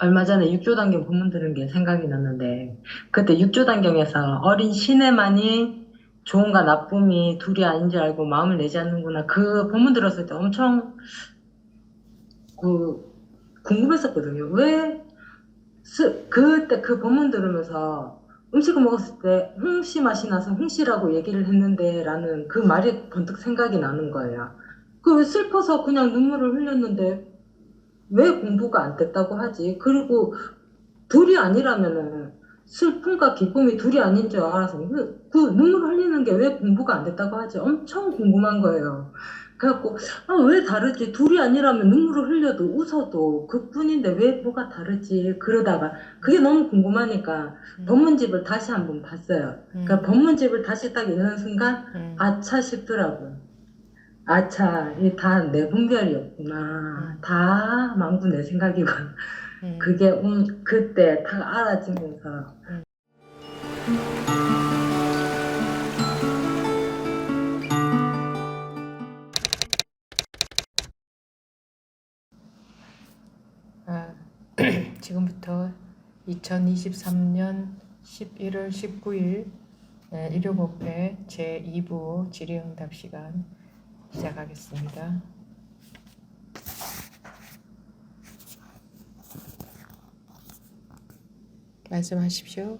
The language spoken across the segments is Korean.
얼마 전에 육조단경 본문 들은 게 생각이 났는데, 그때 육조단경에서 어린 신에만이 좋음과 나쁨이 둘이 아닌 줄 알고 마음을 내지 않는구나. 그 본문 들었을 때 엄청 그 궁금했었거든요. 그때 그 본문 들으면서 음식을 먹었을 때 홍시 맛이 나서 홍시라고 얘기를 했는데 라는 그 말이 번뜩 생각이 나는 거예요. 그 슬퍼서 그냥 눈물을 흘렸는데 왜 공부가 안 됐다고 하지? 그리고 둘이 아니라면은 슬픔과 기쁨이 둘이 아닌 줄 알아서 그 눈물 흘리는 게 왜 공부가 안 됐다고 하지? 엄청 궁금한 거예요. 그래갖고 왜 다르지? 둘이 아니라면 눈물을 흘려도 웃어도 그뿐인데 왜 뭐가 다르지? 그러다가 그게 너무 궁금하니까 법문집을 다시 한번 봤어요. 그러니까 법문집을 다시 딱 읽는 순간 아차 싶더라고요. 아차, 이게 다 내 분별이었구나. 다 망구 내 생각이구나. 그게 그때 딱 알아지면서 아, 지금부터 2023년 11월 19일 일요법회 제2부 질의응답 시간 시작하겠습니다. 말씀하십시오.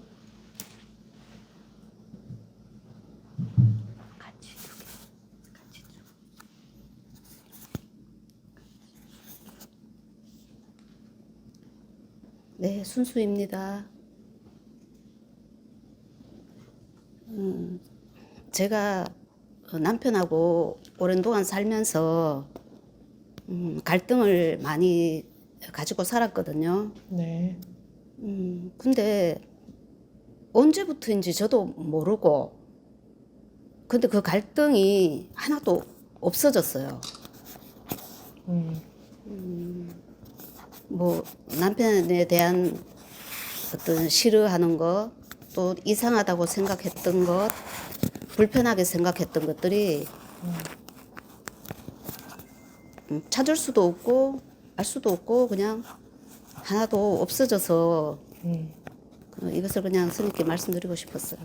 네, 순수입니다. 제가 남편하고 오랜 동안 살면서 갈등을 많이 가지고 살았거든요. 네. 근데 언제부터인지 저도 모르고, 근데 그 갈등이 하나도 없어졌어요. 뭐 남편에 대한 어떤 싫어하는 것, 또 이상하다고 생각했던 것, 불편하게 생각했던 것들이 찾을 수도 없고 알 수도 없고 그냥 하나도 없어져서 이것을 그냥 스님께 말씀드리고 싶었어요.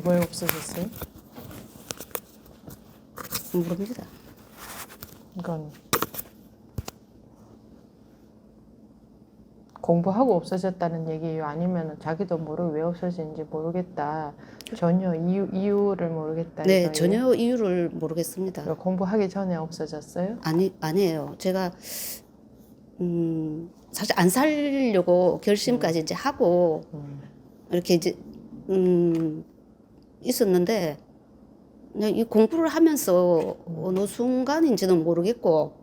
왜 없어졌어요? 모릅니다. 이건 공부하고 없어졌다는 얘기예요? 아니면 자기도 모르고 왜 없어진지 모르겠다. 전혀 이유를 모르겠다 네, 이거예요? 전혀 이유를 모르겠습니다. 공부하기 전에 없어졌어요? 아니에요. 제가 사실 안 살려고 결심까지 이제 하고 이렇게 이제 있었는데 그냥 이 공부를 하면서 어느 순간인지는 모르겠고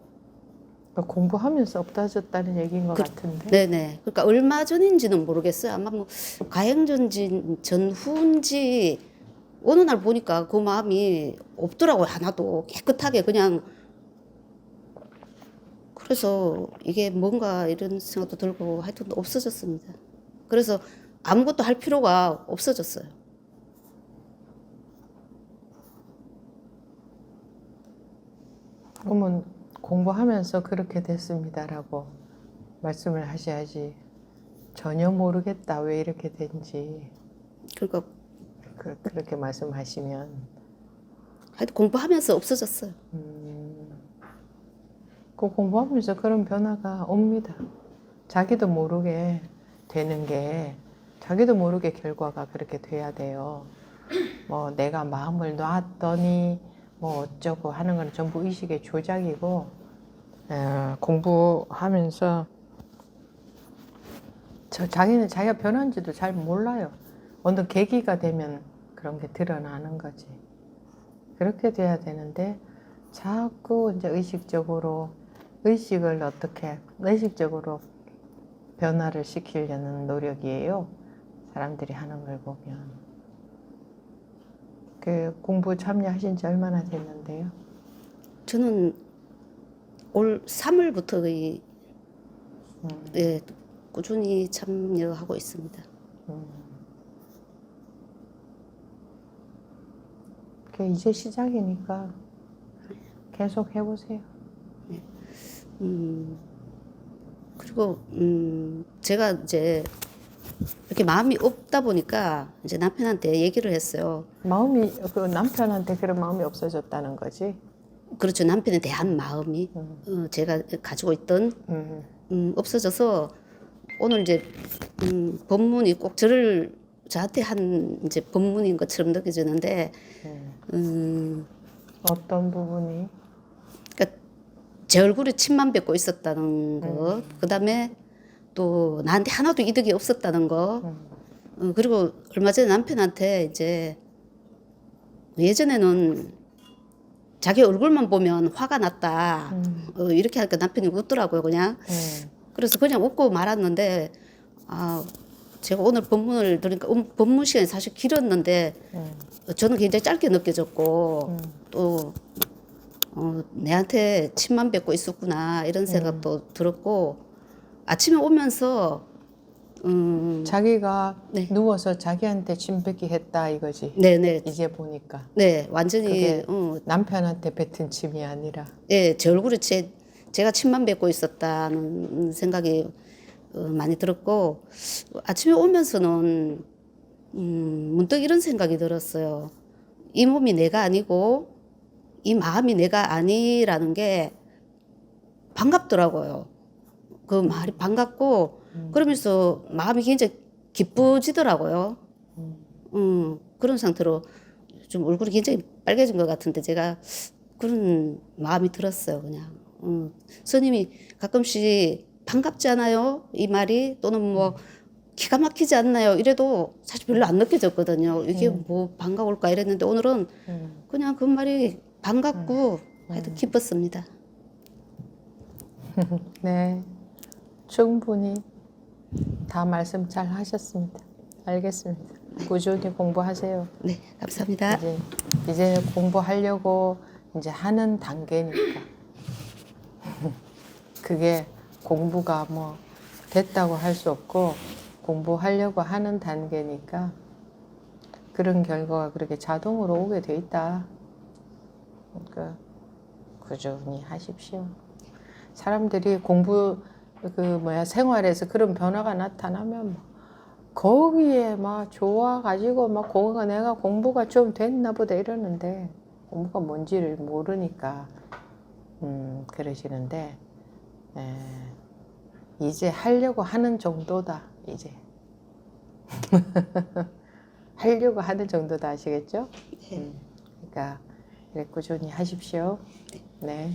공부하면서 없어졌다는 얘기인 것 같은데. 네네. 그러니까 얼마 전인지는 모르겠어요. 아마 뭐 가행전진 전후인지 어느 날 보니까 그 마음이 없더라고요. 하나도 깨끗하게 그냥. 그래서 이게 뭔가 이런 생각도 들고 하여튼 없어졌습니다. 그래서 아무것도 할 필요가 없어졌어요. 그러면 공부하면서 그렇게 됐습니다라고 말씀을 하셔야지. 전혀 모르겠다 왜 이렇게 된지 그러니까 그렇게 말씀하시면 하여튼 공부하면서 없어졌어요. 그 공부하면서 그런 변화가 옵니다. 자기도 모르게 되는 게 자기도 모르게 결과가 그렇게 돼야 돼요. 뭐 내가 마음을 놨더니 뭐 어쩌고 하는 건 전부 의식의 조작이고, 공부하면서 자기는 자기가 변한지도 잘 몰라요. 어느 계기가 되면 그런 게 드러나는 거지. 그렇게 돼야 되는데 자꾸 이제 의식적으로 변화를 시키려는 노력이에요. 사람들이 하는 걸 보면. 그 공부 참여하신 지 얼마나 됐는데요? 저는 올 3월부터 예, 꾸준히 참여하고 있습니다. 그게 이제 시작이니까 계속 해보세요. 그리고 제가 이제 이렇게 마음이 없다 보니까 이제 남편한테 얘기를 했어요. 마음이 그 남편한테 그런 마음이 없어졌다는 거지. 그렇죠. 남편에 대한 마음이 제가 가지고 있던 없어져서 오늘 이제 법문이 꼭 저한테 한 이제 법문인 것처럼 느껴지는데 어떤 부분이? 그러니까 제 얼굴에 침만 뱉고 있었다는 거, 그다음에 또 나한테 하나도 이득이 없었다는 거, 그리고 얼마 전에 남편한테 이제 예전에는 자기 얼굴만 보면 화가 났다 이렇게 하니까 남편이 웃더라고요 그냥. 그래서 그냥 웃고 말았는데 제가 오늘 법문을 들으니까 법문 시간이 사실 길었는데 저는 굉장히 짧게 느껴졌고 또 내한테 침만 뱉고 있었구나 이런 생각도 들었고 아침에 오면서 자기가 네. 누워서 자기한테 침 뱉기 했다 이거지. 네네 이제 보니까 네 완전히 그게 남편한테 뱉은 침이 아니라. 네, 제 얼굴에 제가 침만 뱉고 있었다는 생각이 많이 들었고 아침에 오면서는 문득 이런 생각이 들었어요. 이 몸이 내가 아니고 이 마음이 내가 아니라는 게 반갑더라고요. 그 말이 반갑고 그러면서 마음이 굉장히 기뻐지더라고요. 그런 상태로 좀 얼굴이 굉장히 빨개진 것 같은데 제가 그런 마음이 들었어요. 그냥 스님이 가끔씩 반갑지 않아요? 이 말이 또는 뭐 기가 막히지 않나요? 이래도 사실 별로 안 느껴졌거든요. 이게 뭐 반가울까 이랬는데 오늘은 그냥 그 말이 반갑고 하여튼 기뻤습니다. 네, 충분히 다 말씀 잘 하셨습니다. 알겠습니다. 꾸준히 공부하세요. 네, 감사합니다. 이제 공부하려고 이제 하는 단계니까. 그게 공부가 뭐 됐다고 할 수 없고 공부하려고 하는 단계니까 그런 결과가 그렇게 자동으로 오게 돼 있다. 그러니까 꾸준히 하십시오. 사람들이 공부 생활에서 그런 변화가 나타나면 막 거기에 막 좋아가지고 막 내가 공부가 좀 됐나 보다 이러는데 공부가 뭔지를 모르니까 그러시는데 이제 하려고 하는 정도다. 이제 하려고 하는 정도다. 아시겠죠? 그러니까 이렇게 꾸준히 하십시오. 네.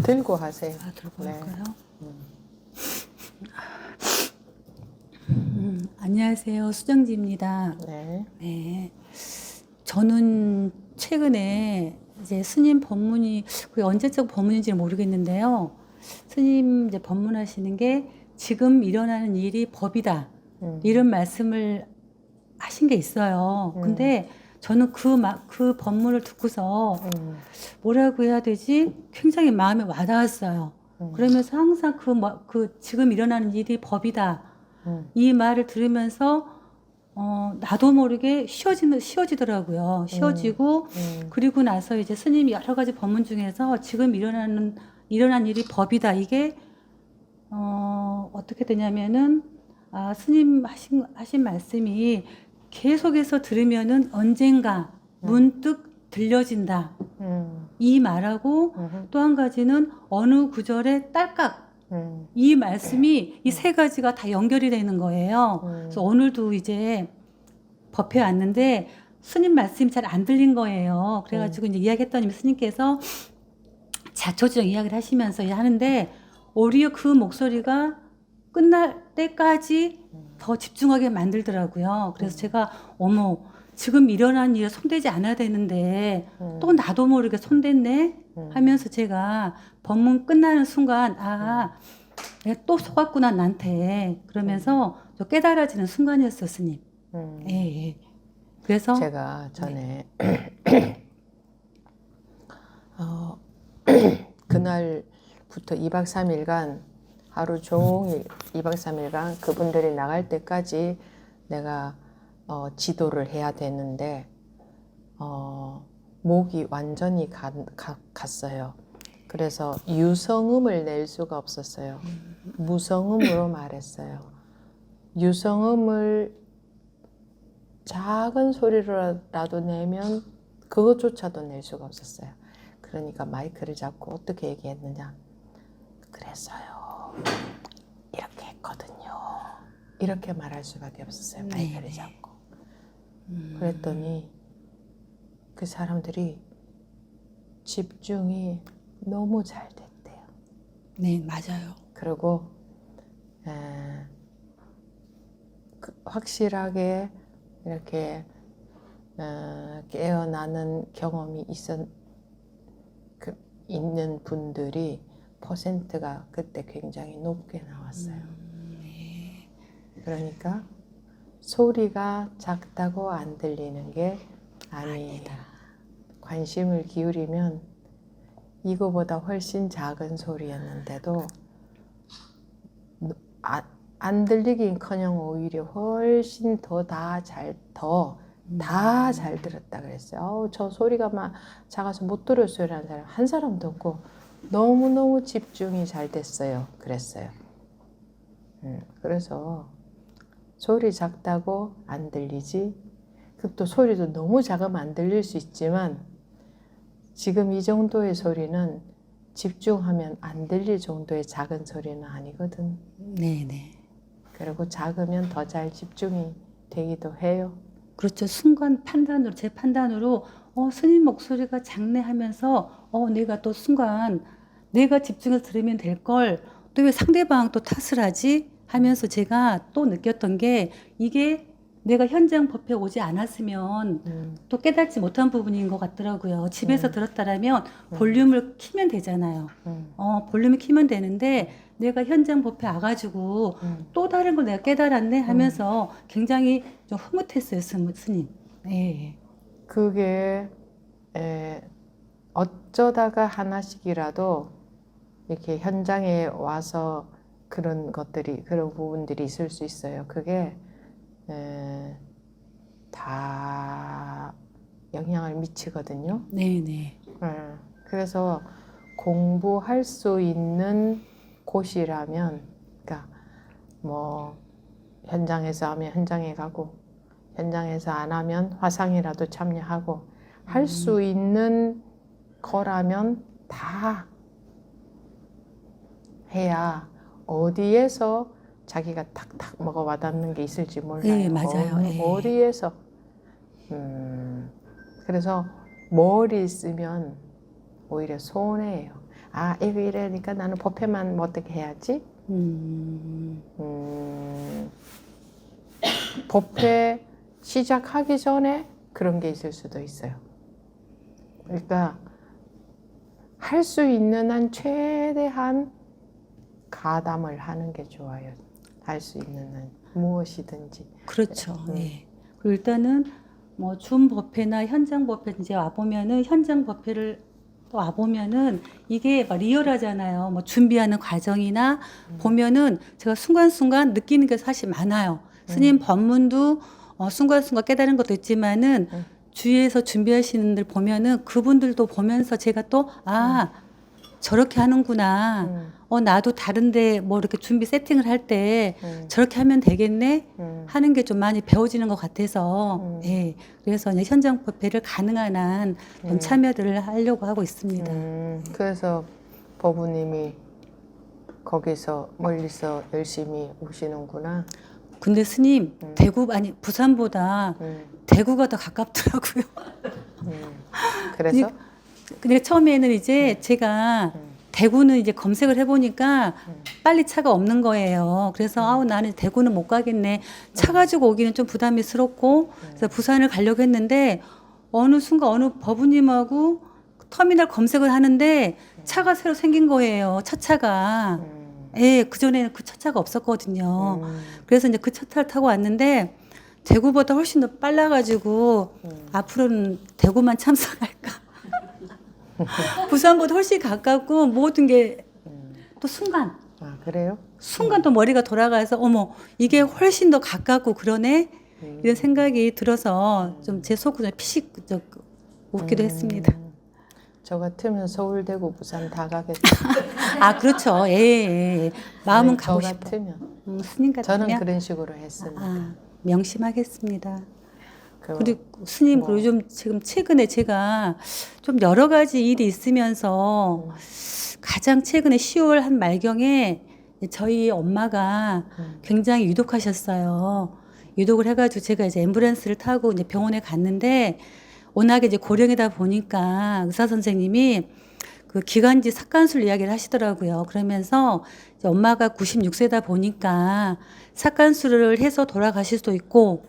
들고 하세요. 들고 네. 할까요? 안녕하세요. 수정지입니다. 네. 네. 저는 최근에 이제 스님 법문이 그게 언제적 법문인지 모르겠는데요. 스님 이제 법문하시는 게 지금 일어나는 일이 법이다. 이런 말씀을 하신 게 있어요. 근데 저는 그 법문을 듣고서 뭐라고 해야 되지? 굉장히 마음에 와닿았어요. 그러면서 항상 그 지금 일어나는 일이 법이다. 이 말을 들으면서 나도 모르게 쉬워지더라고요. 쉬워지고 그리고 나서 이제 스님이 여러 가지 법문 중에서 지금 일어난 일이 법이다. 이게 어떻게 되냐면은 스님 하신 말씀이 계속해서 들으면은 언젠가 문득 들려진다. 이 말하고 또 한 가지는 어느 구절에 딸깍 이 말씀이 이 세 가지가 다 연결이 되는 거예요. 그래서 오늘도 이제 법회 왔는데 스님 말씀이 잘 안 들린 거예요. 그래가지고 이제 이야기했더니 스님께서 자초지종 이야기를 하시면서 하는데 오히려 그 목소리가 끝날 때까지 더 집중하게 만들더라고요. 그래서 제가 어머 지금 일어난 일에 손대지 않아야 되는데 또 나도 모르게 손댔네 하면서 제가 법문 끝나는 순간 내가 또 속았구나 나한테 그러면서 저 깨달아지는 순간이었어요. 스님. 예. 그래서 제가 전에 그날부터 2박 3일간 하루 종일 2박 3일간 그분들이 나갈 때까지 내가 지도를 해야 되는데 목이 완전히 갔어요. 그래서 유성음을 낼 수가 없었어요. 무성음으로 말했어요. 유성음을 작은 소리로라도 내면 그것조차도 낼 수가 없었어요. 그러니까 마이크를 잡고 어떻게 얘기했느냐. 그래서요. 이렇게 했거든요. 이렇게 말할 수밖에 없었어요. 마이크를 잡고. 그랬더니 그 사람들이 집중이 너무 잘 됐대요. 네, 맞아요. 그리고 확실하게 이렇게 깨어나는 경험이 있는 분들이 퍼센트가 그때 굉장히 높게 나왔어요. 그러니까 소리가 작다고 안 들리는 게 아니다. 관심을 기울이면 이거보다 훨씬 작은 소리였는데도 안 들리긴커녕 오히려 훨씬 더 다 잘 들었다 그랬어요. 저 소리가 막 작아서 못 들었어요 라는 사람 한 사람도 없고 너무너무 집중이 잘 됐어요 그랬어요. 그래서 소리 작다고 안 들리지, 또 소리도 너무 작으면 안 들릴 수 있지만 지금 이 정도의 소리는 집중하면 안 들릴 정도의 작은 소리는 아니거든. 네네. 그리고 작으면 더 잘 집중이 되기도 해요. 그렇죠. 순간 판단으로, 제 판단으로 스님 목소리가 작네 하면서 내가 또 순간 내가 집중해서 들으면 될 걸 또 왜 상대방 또 탓을 하지 하면서 제가 또 느꼈던 게 이게 내가 현장 법회 오지 않았으면 또 깨닫지 못한 부분인 것 같더라고요. 집에서 들었다라면 볼륨을 키면 되잖아요. 볼륨을 키면 되는데 내가 현장 법회 와가지고 또 다른 걸 내가 깨달았네 하면서 굉장히 좀 흐뭇했어요, 스님. 네. 그게 어쩌다가 하나씩이라도 이렇게 현장에 와서 그런 부분들이 있을 수 있어요. 그게 다 영향을 미치거든요. 네네. 그래서 공부할 수 있는 곳이라면, 그러니까 뭐 현장에서 하면 현장에 가고, 현장에서 안 하면 화상이라도 참여하고, 할 수 있는 거라면 다 해야 어디에서 자기가 탁탁 먹어 와닿는 게 있을지 몰라요. 네, 맞아요. 어디에서. 그래서 머리 쓰면 오히려 손해예요. 아, 이거 이러니까 나는 법회만 뭐 어떻게 해야지? 법회 시작하기 전에 그런 게 있을 수도 있어요. 그러니까 할 수 있는 한 최대한 가담을 하는 게 좋아요. 할 수 있는 한 무엇이든지. 그렇죠. 네. 그리고 일단은 뭐 줌 법회나 현장 법회 이제 와보면은 현장 법회를 또 와보면은 이게 막 리얼하잖아요. 뭐 준비하는 과정이나 보면은 제가 순간순간 느끼는 게 사실 많아요. 스님 법문도 순간순간 깨달은 것도 있지만은 주위에서 준비하시는 분들 보면은 그분들도 보면서 제가 또 저렇게 하는구나. 나도 다른데 뭐 이렇게 준비 세팅을 할 때 저렇게 하면 되겠네 하는 게 좀 많이 배워지는 것 같아서 예. 그래서 이제 현장 법회를 가능한 한 좀 참여들을 하려고 하고 있습니다. 그래서 법우님이 거기서 멀리서 열심히 오시는구나. 근데 스님 대구 아니 부산보다 대구가 더 가깝더라고요. 그래서 근데 처음에는 이제 제가 대구는 이제 검색을 해보니까 빨리 차가 없는 거예요. 그래서 나는 대구는 못 가겠네. 차 가지고 오기는 좀 부담스럽고 그래서 부산을 가려고 했는데 어느 순간 어느 법우님하고 터미널 검색을 하는데 차가 새로 생긴 거예요. 첫 차가. 예, 그전에는 그 첫 차가 없었거든요. 그래서 이제 그 첫 차를 타고 왔는데 대구보다 훨씬 더 빨라가지고 앞으로는 대구만 참석할까. 부산보다 훨씬 가깝고 모든 게 또 순간 아, 그래요? 순간 또 머리가 돌아가서 어머 이게 훨씬 더 가깝고 그러네 이런 생각이 들어서 좀 제 속으로 좀 피식 웃기도 했습니다. 저 같으면 서울, 대구, 부산 다 가겠다. 아 그렇죠. 예, 예. 마음은 저 가고 싶어. 같으면. 스님 같으면 저는 그런 식으로 했습니다. 명심하겠습니다. 그 그리고 스님 뭐. 그리고 좀 지금 최근에 제가 좀 여러 가지 일이 있으면서 가장 최근에 10월 한 말경에 저희 엄마가 굉장히 유독하셨어요. 유독을 해가지고 제가 이제 앰뷸런스를 타고 이제 병원에 갔는데 워낙에 이제 고령이다 보니까 의사 선생님이 그 기관지 삭간술 이야기를 하시더라고요. 그러면서 이제 엄마가 96세다 보니까 삭간술을 해서 돌아가실 수도 있고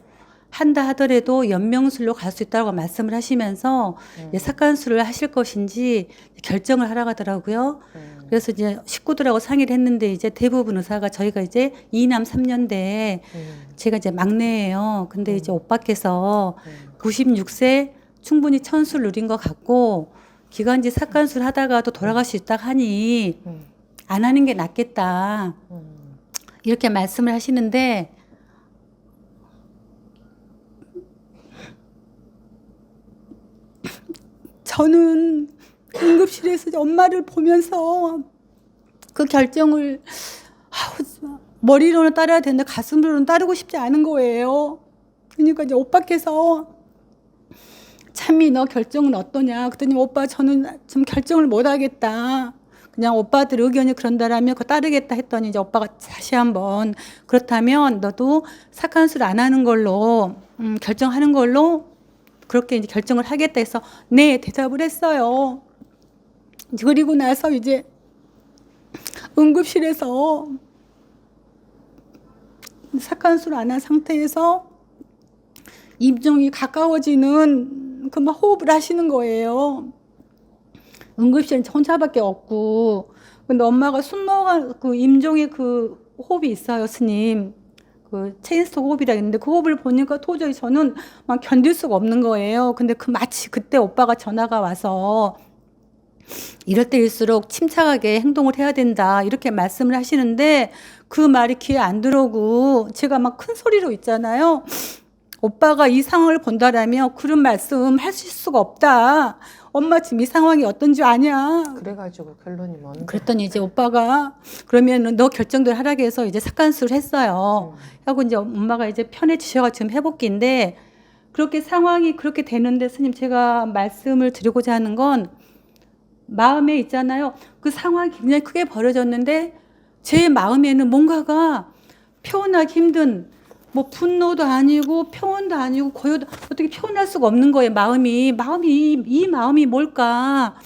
한다 하더라도 연명술로 갈 수 있다고 말씀을 하시면서 이제 삭간술을 하실 것인지 결정을 하라고 하더라고요. 그래서 이제 식구들하고 상의를 했는데 이제 대부분 의사가 저희가 이제 2남 3녀인데 제가 이제 막내예요. 근데 이제 오빠께서 96세 충분히 천술 누린 것 같고 기관지 삭간술 하다가도 돌아갈 수 있다 하니 안 하는 게 낫겠다. 이렇게 말씀을 하시는데 저는 응급실에서 엄마를 보면서 그 결정을 머리로는 따라야 되는데 가슴으로는 따르고 싶지 않은 거예요. 그러니까 이제 오빠께서 참미 너 결정은 어떠냐 그랬더니 오빠 저는 좀 결정을 못 하겠다. 그냥 오빠들 의견이 그런다라면 그거 따르겠다 했더니 이제 오빠가 다시 한번 그렇다면 너도 삭간술 안 하는 걸로 결정하는 걸로 그렇게 이제 결정을 하겠다 해서 네 대답을 했어요. 그리고 나서 이제 응급실에서 삭간술 안 한 상태에서 임종이 가까워지는 그 막 호흡을 하시는 거예요. 응급실은 혼자밖에 없고 근데 엄마가 숨 넘어가 그 임종의 그 호흡이 있어요, 스님. 그 체인스톡 호흡이라 했는데 그 호흡을 보니까 도저히 저는 막 견딜 수가 없는 거예요. 근데 그 마치 그때 오빠가 전화가 와서 이럴 때일수록 침착하게 행동을 해야 된다 이렇게 말씀을 하시는데 그 말이 귀에 안 들어오고 제가 막 큰 소리로 있잖아요. 오빠가 이 상황을 본다라면 그런 말씀 하실 수가 없다. 엄마 지금 이 상황이 어떤지 아냐. 그래가지고 결론이 뭔데? 그랬더니 이제 오빠가 그러면은 너 결정대로 하라고 해서 이제 삭간술을 했어요. 하고 이제 엄마가 이제 편해지셔가 지금 회복기인데 그렇게 상황이 그렇게 되는데 스님 제가 말씀을 드리고자 하는 건 마음에 있잖아요. 그 상황이 굉장히 크게 벌어졌는데 제 마음에는 뭔가가 표현하기 힘든 뭐 분노도 아니고 평온도 아니고 고요도 어떻게 표현할 수가 없는 거예요. 마음이 이 마음이 뭘까?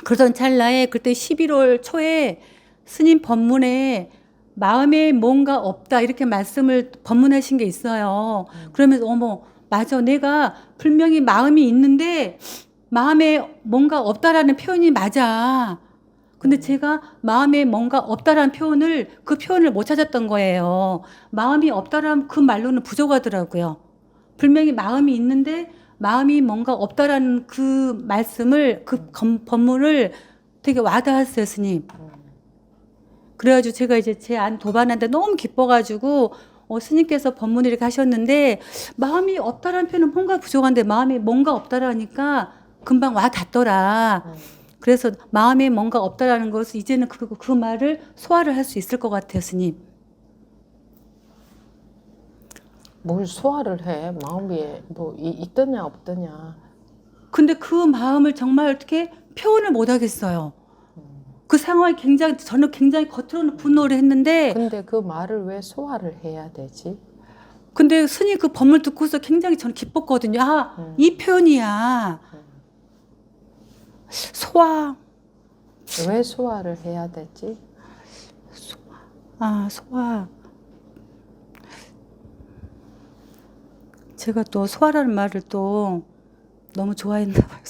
그러던 찰나에 그때 11월 초에 스님 법문에 마음에 뭔가 없다 이렇게 말씀을 법문하신 게 있어요. 그러면서 어머 맞아 내가 분명히 마음이 있는데 마음에 뭔가 없다라는 표현이 맞아. 근데 제가 마음에 뭔가 없다라는 표현을 그 표현을 못 찾았던 거예요. 마음이 없다라는 그 말로는 부족하더라고요. 분명히 마음이 있는데 마음이 뭔가 없다라는 그 말씀을 그 법문을 되게 와닿았어요, 스님. 그래가지고 제가 이제 제 안 도반한테 너무 기뻐가지고 스님께서 법문을 이렇게 하셨는데 마음이 없다라는 표현은 뭔가 부족한데 마음이 뭔가 없다라니까 금방 와닿더라. 그래서 마음에 뭔가 없다라는 것을 이제는 그 말을 소화를 할 수 있을 것 같아요, 스님. 뭘 소화를 해? 마음이 뭐 있더냐 없더냐. 근데 그 마음을 정말 어떻게 표현을 못 하겠어요. 그 상황이 저는 굉장히 겉으로는 분노를 했는데 근데 그 말을 왜 소화를 해야 되지? 근데 스님 그 법문을 듣고서 굉장히 저는 기뻤거든요. 이 표현이야. 소화. 왜 소화를 해야 되지? 소화. 제가 또 소화라는 말을 또 너무 좋아했나 봐요.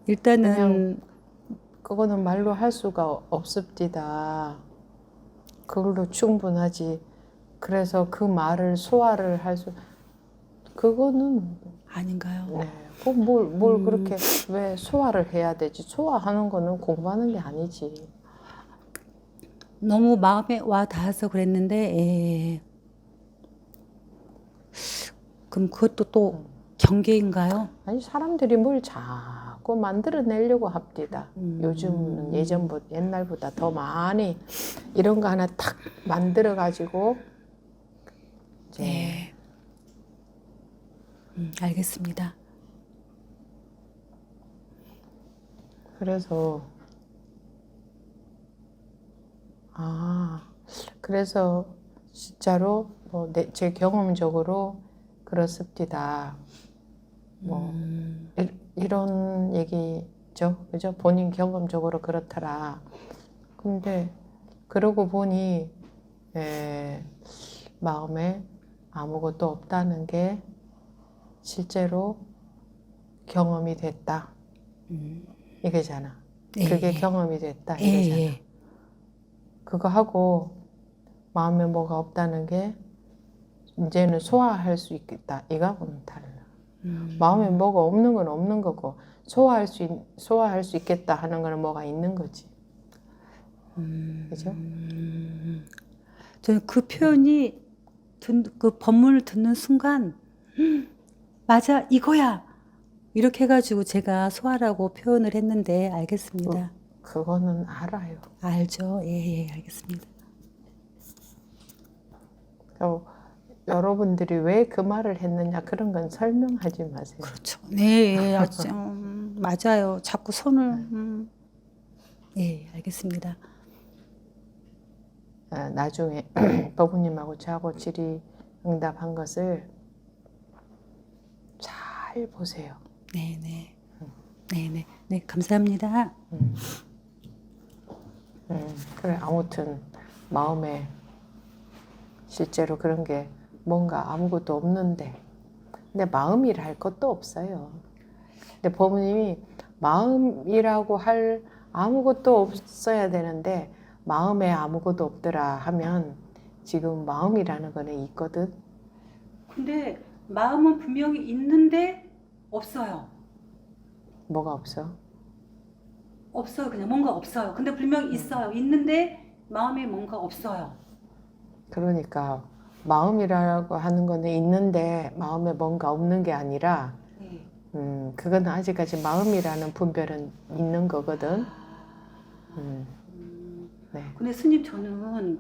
일단은 그거는 말로 할 수가 없습니다. 그걸로 충분하지. 그래서 그 말을 소화를 할 수, 그거는 아닌가요? 네. 뭘 그렇게 왜 소화를 해야 되지? 소화하는 거는 공부하는 게 아니지. 너무 마음에 와 닿아서 그랬는데, 예. 그럼 그것도 또 경계인가요? 아니 사람들이 뭘 자꾸 만들어내려고 합디다. 요즘은 옛날보다 더 많이 이런 거 하나 탁 만들어 가지고 이제 네. 알겠습니다. 그래서 그래서 진짜로 뭐 제 경험적으로 그렇습니다. 뭐 이런 얘기죠, 그죠? 본인 경험적으로 그렇더라. 근데 그러고 보니 마음에 아무것도 없다는 게 실제로 경험이 됐다. 이거잖아. 예, 그게 예. 경험이 됐다. 예, 이거잖아. 예. 그거 하고 마음에 뭐가 없다는 게 이제는 소화할 수 있겠다. 이거하고는 달라. 마음에 뭐가 없는 건 없는 거고 소화할 수 있겠다 하는 거는 뭐가 있는 거지. 그죠? 저는 그 표현이 그 법문을 듣는 순간 맞아 이거야 이렇게 해가지고 제가 소화라고 표현을 했는데 알겠습니다. 그거는 알아요. 알죠? 예, 예, 알겠습니다. 여러분들이 왜 그 말을 했느냐 그런 건 설명하지 마세요. 그렇죠. 네, 예, 맞아요. 자꾸 손을 예, 알겠습니다. 나중에 버부님하고 저하고 질의응답한 것을 잘 보세요. 네, 네, 네, 네, 네, 감사합니다. 그래 아무튼 마음에 실제로 그런 게 뭔가 아무것도 없는데 근데 마음이라 할 것도 없어요. 근데 버부님이 마음이라고 할 아무것도 없어야 되는데 마음에 아무것도 없더라 하면 지금 마음이라는 거는 있거든. 근데 마음은 분명히 있는데 없어요. 뭐가 없어? 없어요. 그냥 뭔가 없어요. 근데 분명히 있어요. 있는데 마음에 뭔가 없어요. 그러니까 마음이라고 하는 거는 있는데 마음에 뭔가 없는 게 아니라 네. 그건 아직까지 마음이라는 분별은 있는 거거든. 네. 근데 스님 저는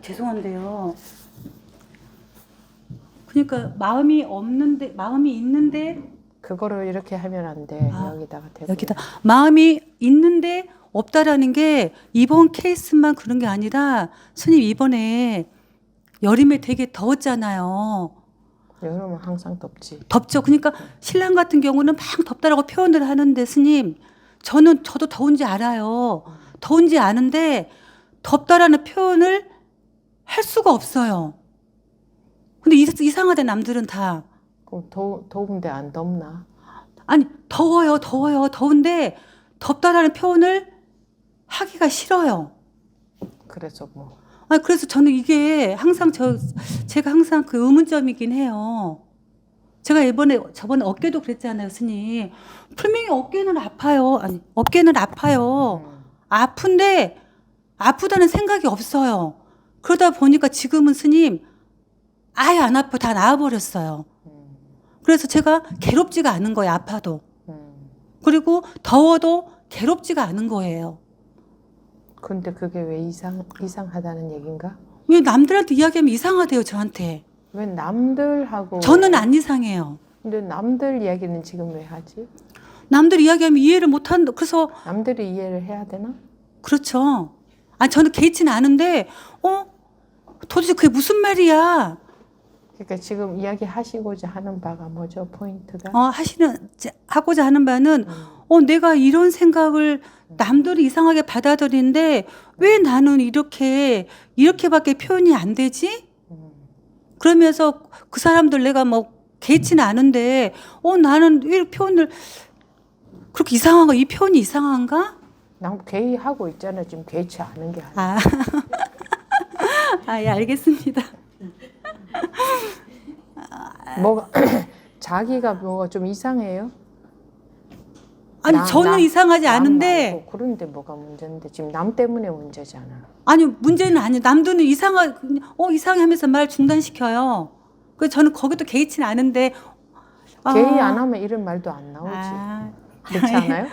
죄송한데요. 그러니까 마음이 있는데 그거를 이렇게 하면 안 돼. 여기다가 대고. 여기다 마음이 있는데 없다라는 게 이번 케이스만 그런 게 아니라 스님 이번에 여름에 되게 더웠잖아요. 여름은 항상 덥지. 덥죠. 그러니까 신랑 같은 경우는 막 덥다라고 표현을 하는데 스님 저도 더운지 알아요. 더운지 아는데 덥다라는 표현을 할 수가 없어요. 근데 이상하대 남들은 다. 그럼 더운데 안 덥나? 아니 더워요. 더운데 덥다라는 표현을 하기가 싫어요. 그래서 뭐 그래서 저는 이게 항상 제가 항상 그 의문점이긴 해요. 제가 저번에 어깨도 그랬잖아요, 스님. 분명히 어깨는 아파요. 아니, 어깨는 아파요. 아픈데 아프다는 생각이 없어요. 그러다 보니까 지금은 스님 아예 안 아파 다 나아버렸어요. 그래서 제가 괴롭지가 않은 거예요, 아파도. 그리고 더워도 괴롭지가 않은 거예요. 근데 그게 왜 이상하다는 얘긴가? 왜 남들한테 이야기하면 이상하대요, 저한테. 왜 남들하고 저는 안 이상해요. 근데 남들 이야기는 지금 왜 하지? 남들 이야기하면 이해를 못한다. 그래서 남들이 이해를 해야 되나? 그렇죠. 저는 개의치는 않은데 도대체 그게 무슨 말이야? 그러니까 지금 이야기하시고자 하는 바가 뭐죠? 포인트가? 하고자 하는 바는 내가 이런 생각을 남들이 이상하게 받아들이는데 왜 나는 이렇게밖에 표현이 안 되지? 그러면서 그 사람들 내가 뭐 개의치는 않은데 나는 왜 표현을 그렇게 이 표현이 이상한가? 난 개의하고 있잖아. 지금 개의치 않은 게 아니야. 예, 알겠습니다. 뭐가 자기가 뭐가 좀 이상해요? 아니 저는 이상하지 남 않은데 말고 그런데 뭐가 문제인데 지금 남 때문에 문제잖아. 아니 문제는 아니에요. 남들은 이상해 하면서 말 중단시켜요. 그 저는 거기도 개의치는 않은데 개의 안 하면 이런 말도 안 나오지. 아, 그렇지 않아요?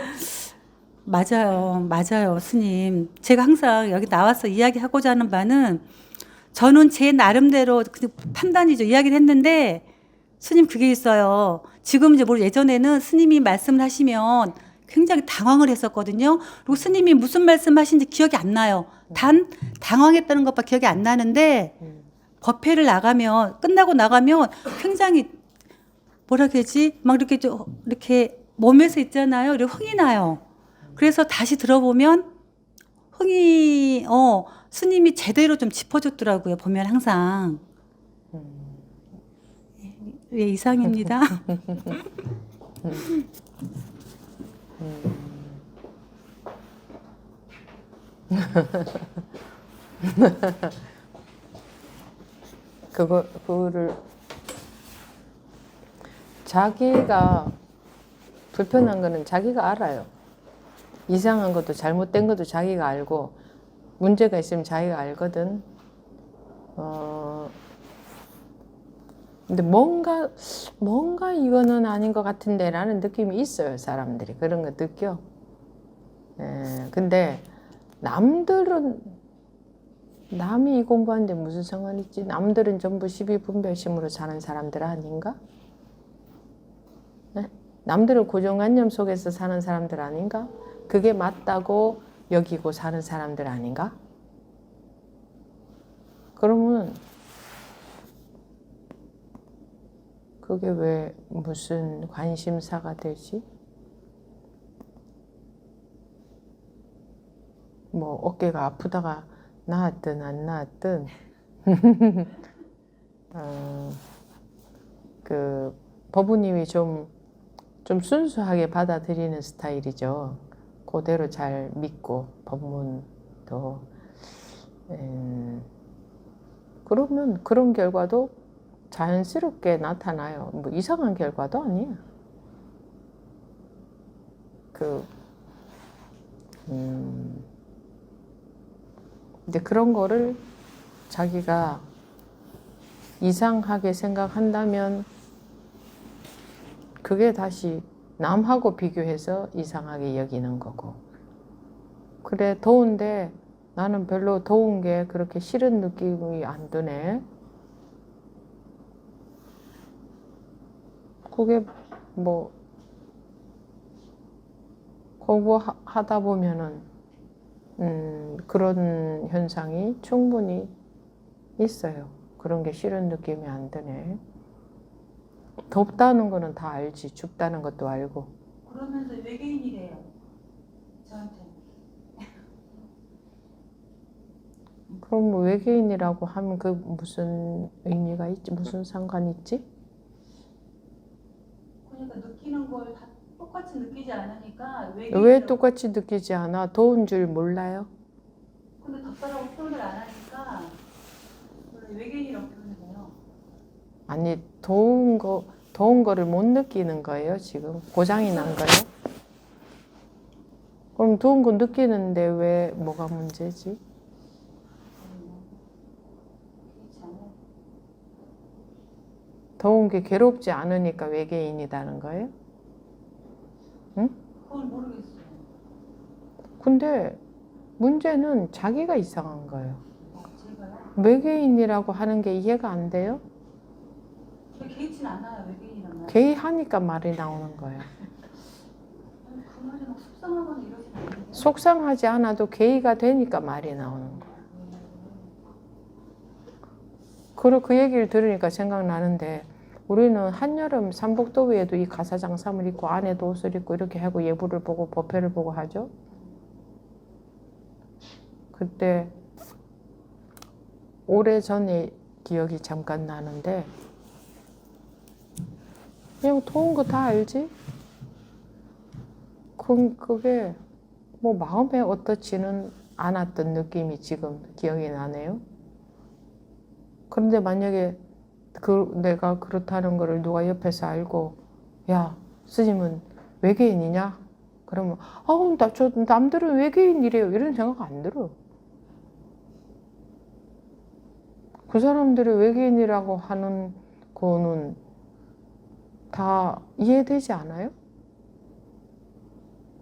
맞아요, 스님. 제가 항상 여기 나와서 이야기하고자 하는 바는 저는 제 나름대로 그냥 판단이죠. 이야기를 했는데 스님 그게 있어요. 지금 이제 뭐 예전에는 스님이 말씀을 하시면 굉장히 당황을 했었거든요. 그리고 스님이 무슨 말씀하신지 기억이 안 나요. 단 당황했다는 것밖에 기억이 안 나는데 법회를 나가면 끝나고 나가면 굉장히 뭐라 그러지? 막 이렇게 몸에서 있잖아요. 이렇게 흥이 나요. 그래서 다시 들어보면 스님이 제대로 좀 짚어줬더라고요. 보면 항상. 예, 이상입니다. 그거를 자기가 불편한 거는 자기가 알아요. 이상한 것도 잘못된 것도 자기가 알고 문제가 있으면 자기가 알거든. 근데 뭔가 이거는 아닌 것 같은데 라는 느낌이 있어요. 사람들이 그런 거 느껴. 근데 남이 이 공부하는데 무슨 상관 있지? 남들은 전부 시비분별심으로 사는 사람들 아닌가? 남들은 고정관념 속에서 사는 사람들 아닌가? 그게 맞다고 여기고 사는 사람들 아닌가? 그러면 그게 왜 무슨 관심사가 되지? 뭐 어깨가 아프다가 나았든 안 나았든 그 법부님이 좀 순수하게 받아들이는 스타일이죠. 그대로 잘 믿고 법문도 그러면 그런 결과도 자연스럽게 나타나요. 뭐 이상한 결과도 아니에요. 근데 그런 거를 자기가 이상하게 생각한다면 그게 다시 남하고 비교해서 이상하게 여기는 거고. 그래, 더운데 나는 별로 더운 게 그렇게 싫은 느낌이 안 드네. 그게 뭐 공부하다 보면은 그런 현상이 충분히 있어요. 그런 게 싫은 느낌이 안 드네. 덥다는 거는 다 알지. 춥다는 것도 알고. 그러면서 외계인이래요. 저한테. 그럼 뭐 외계인이라고 하면 그 무슨 의미가 있지? 무슨 상관이 있지? 그러니까 느끼는 걸 다 똑같이 느끼지 않으니까 왜 똑같이 느끼지 않아? 더운 줄 몰라요? 근데 덥다라고 표현을 안 하니까 외계인이라고 표현해요. 아니, 더운 거를 못 느끼는 거예요, 지금? 고장이 난 거예요? 그럼 더운 거 느끼는데 왜 뭐가 문제지? 더운 게 괴롭지 않으니까 외계인이라는 거예요? 응? 그건 모르겠어요. 근데 문제는 자기가 이상한 거예요. 제가요? 외계인이라고 하는 게 이해가 안 돼요? 개의치는 않아요, 외계인이란 말. 개의하니까 말이 나오는 거예요. 그 말이 막 속상하거나 이러진 않는데. 속상하지 않아도 개의가 되니까 말이 나오는 거예요. 그 얘기를 들으니까 생각나는데 우리는 한여름 삼복더위에도 이 가사장삼을 입고 안에도 옷을 입고 이렇게 하고 예불을 보고 법회를 보고 하죠. 그때 오래전에 기억이 잠깐 나는데 그냥 더운 거 다 알지? 그게 뭐 마음에 어떻지는 않았던 느낌이 지금 기억이 나네요. 그런데 만약에 내가 그렇다는 거를 누가 옆에서 알고 야, 스님은 외계인이냐? 그러면 저 남들은 외계인이래요 이런 생각 안 들어. 그 사람들이 외계인이라고 하는 거는 다 이해되지 않아요?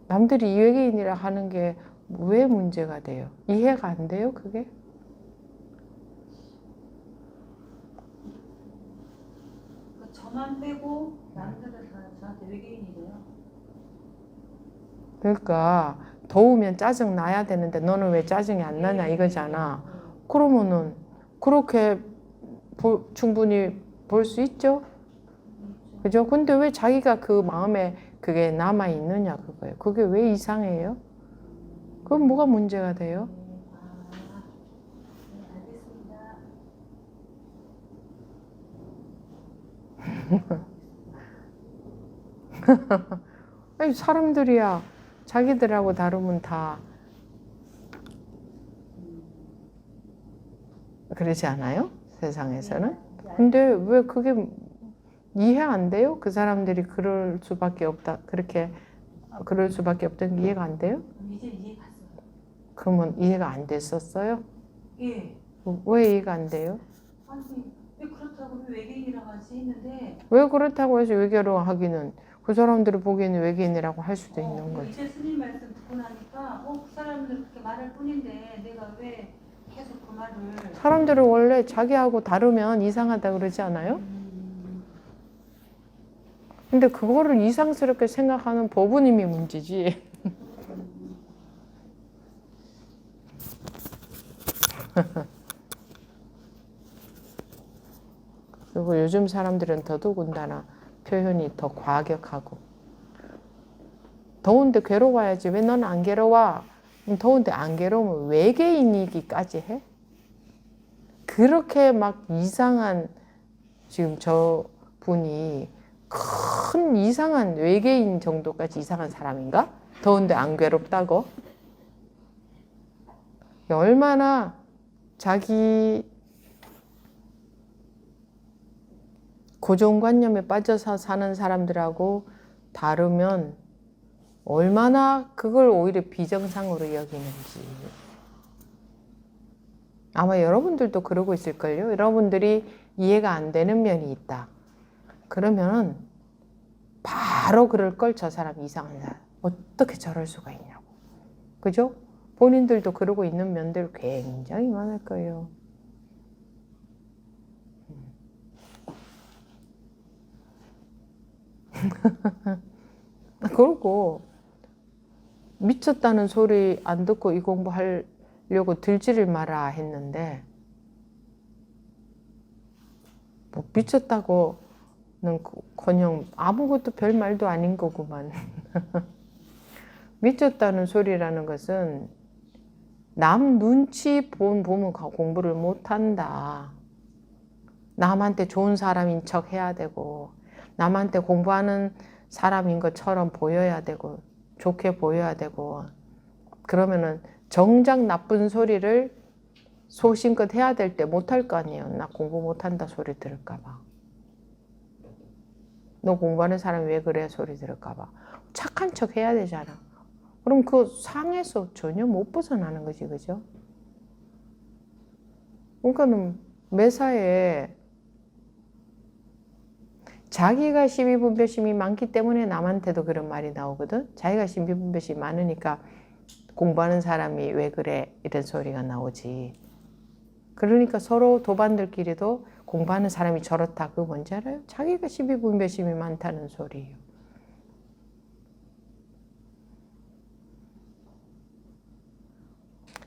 남들이 외계인이라 하는 게 왜 문제가 돼요? 이해가 안 돼요, 그게? 저만 빼고 남들은 다 저한테 외계인이래요. 그러니까 더우면 짜증 나야 되는데 너는 왜 짜증이 안 나냐 이거잖아. 그러면은 그렇게 충분히 볼 수 있죠? 그죠? 근데 왜 자기가 그 마음에 그게 남아 있느냐 그거예요. 그게 왜 이상해요? 그럼 뭐가 문제가 돼요? 아니, 사람들이야 자기들하고 다르면 다 그러지 않아요? 세상에서는? 근데 왜 그게 이해 안 돼요? 그 사람들이 그럴 수밖에 없다. 그럴 수밖에 없다는 게 이해가 안 돼요? 이제 이해 갔어요. 그러면 이해가 안 됐었어요? 예. 왜 이해가 안 돼요? 아니 왜 그렇다고 왜 외계인이라고 하지 했는데 왜 그렇다고 해서 외계로 하기는 그 사람들이 보기에는 외계인이라고 할 수도 있는 거지. 이제 스님 말씀 듣고 나니까 그 사람들 그렇게 말할 뿐인데 내가 왜 계속 그 말을 사람들은 원래 자기하고 다르면 이상하다 그러지 않아요? 근데 그거를 이상스럽게 생각하는 법부님이 문제지. 그리고 요즘 사람들은 더더군다나 표현이 더 과격하고 더운데 괴로워야지 왜 너는 안 괴로워? 더운데 안 괴로우면 외계인이기까지 해? 그렇게 막 이상한 지금 저 분이 큰 이상한 외계인 정도까지 이상한 사람인가? 더운데 안 괴롭다고? 얼마나 자기 고정관념에 빠져서 사는 사람들하고 다르면 얼마나 그걸 오히려 비정상으로 여기는지. 아마 여러분들도 그러고 있을걸요. 여러분들이 이해가 안 되는 면이 있다. 그러면 바로 그럴 걸 저 사람 이상한 사람. 어떻게 저럴 수가 있냐고. 그죠? 본인들도 그러고 있는 면들 굉장히 많을 거예요. 그리고 미쳤다는 소리 안 듣고 이 공부하려고 들지를 마라 했는데 뭐 미쳤다고는 커녕 아무것도 별 말도 아닌 거구만. 미쳤다는 소리라는 것은 남 눈치 보면 공부를 못한다. 남한테 좋은 사람인 척 해야 되고 남한테 공부하는 사람인 것처럼 보여야 되고 좋게 보여야 되고 그러면은 정작 나쁜 소리를 소신껏 해야 될 때 못할 거 아니에요. 나 공부 못한다 소리 들을까 봐. 너 공부하는 사람이 왜 그래 소리 들을까 봐. 착한 척 해야 되잖아. 그럼 그 상에서 전혀 못 벗어나는 거지, 그죠? 그러니까는 매사에 자기가 시비분별심이 많기 때문에 남한테도 그런 말이 나오거든. 자기가 시비분별심이 많으니까 공부하는 사람이 왜 그래 이런 소리가 나오지. 그러니까 서로 도반들끼리도 공부하는 사람이 저렇다. 그거 뭔지 알아요? 자기가 시비분별심이 많다는 소리예요.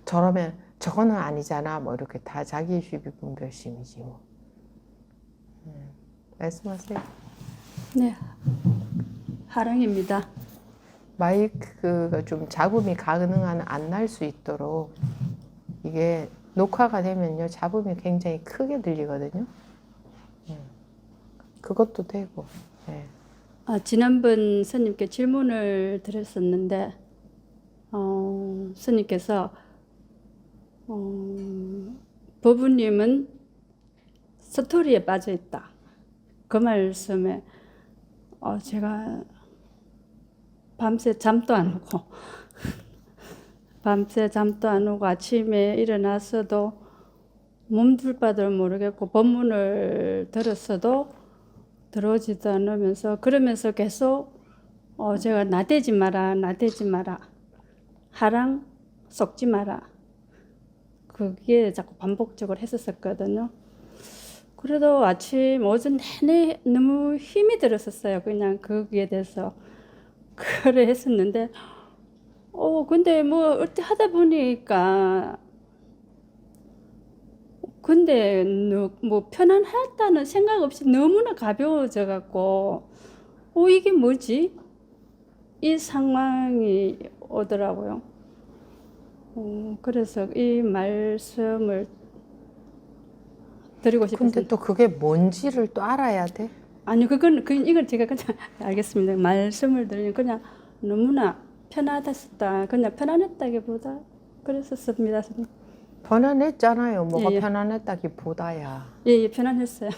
저러면 저거는 아니잖아. 뭐 이렇게 다 자기 시비분별심이지 뭐. 말씀하세요. 네, 하랑입니다. 마이크가 좀 잡음이 가능한 안 날 수 있도록 이게 녹화가 되면요 잡음이 굉장히 크게 들리거든요. 그것도 되고. 네. 지난번 스님께 질문을 드렸었는데 스님께서 법부님은 스토리에 빠져 있다. 그 말씀에 제가 밤새 잠도 안 오고 밤새 잠도 안 오고 아침에 일어나서도 몸둘 바를 모르겠고 법문을 들었어도 들어오지도 않으면서 그러면서 계속 제가 나대지 마라 하랑 속지 마라 그게 자꾸 반복적으로 했었거든요. 그래도 아침 오전 내내 너무 힘이 들었었어요. 그냥 거기에 대해서 그래 했었는데 근데 뭐 어떻게 하다 보니까 근데 뭐 편안하다는 생각 없이 너무나 가벼워져 갖고 이게 뭐지? 이 상황이 오더라고요. 그래서 이 말씀을 드리고 싶어서. 근데 또 그게 뭔지를 또 알아야 돼. 아니 이건 제가 그냥 알겠습니다. 말씀을 드리면 그냥 너무나 편하다 그냥 편안했다기보다 그랬었습니다. 선생님. 편안했잖아요. 뭐가 예. 편안했다기보다야. 예, 편안했어요.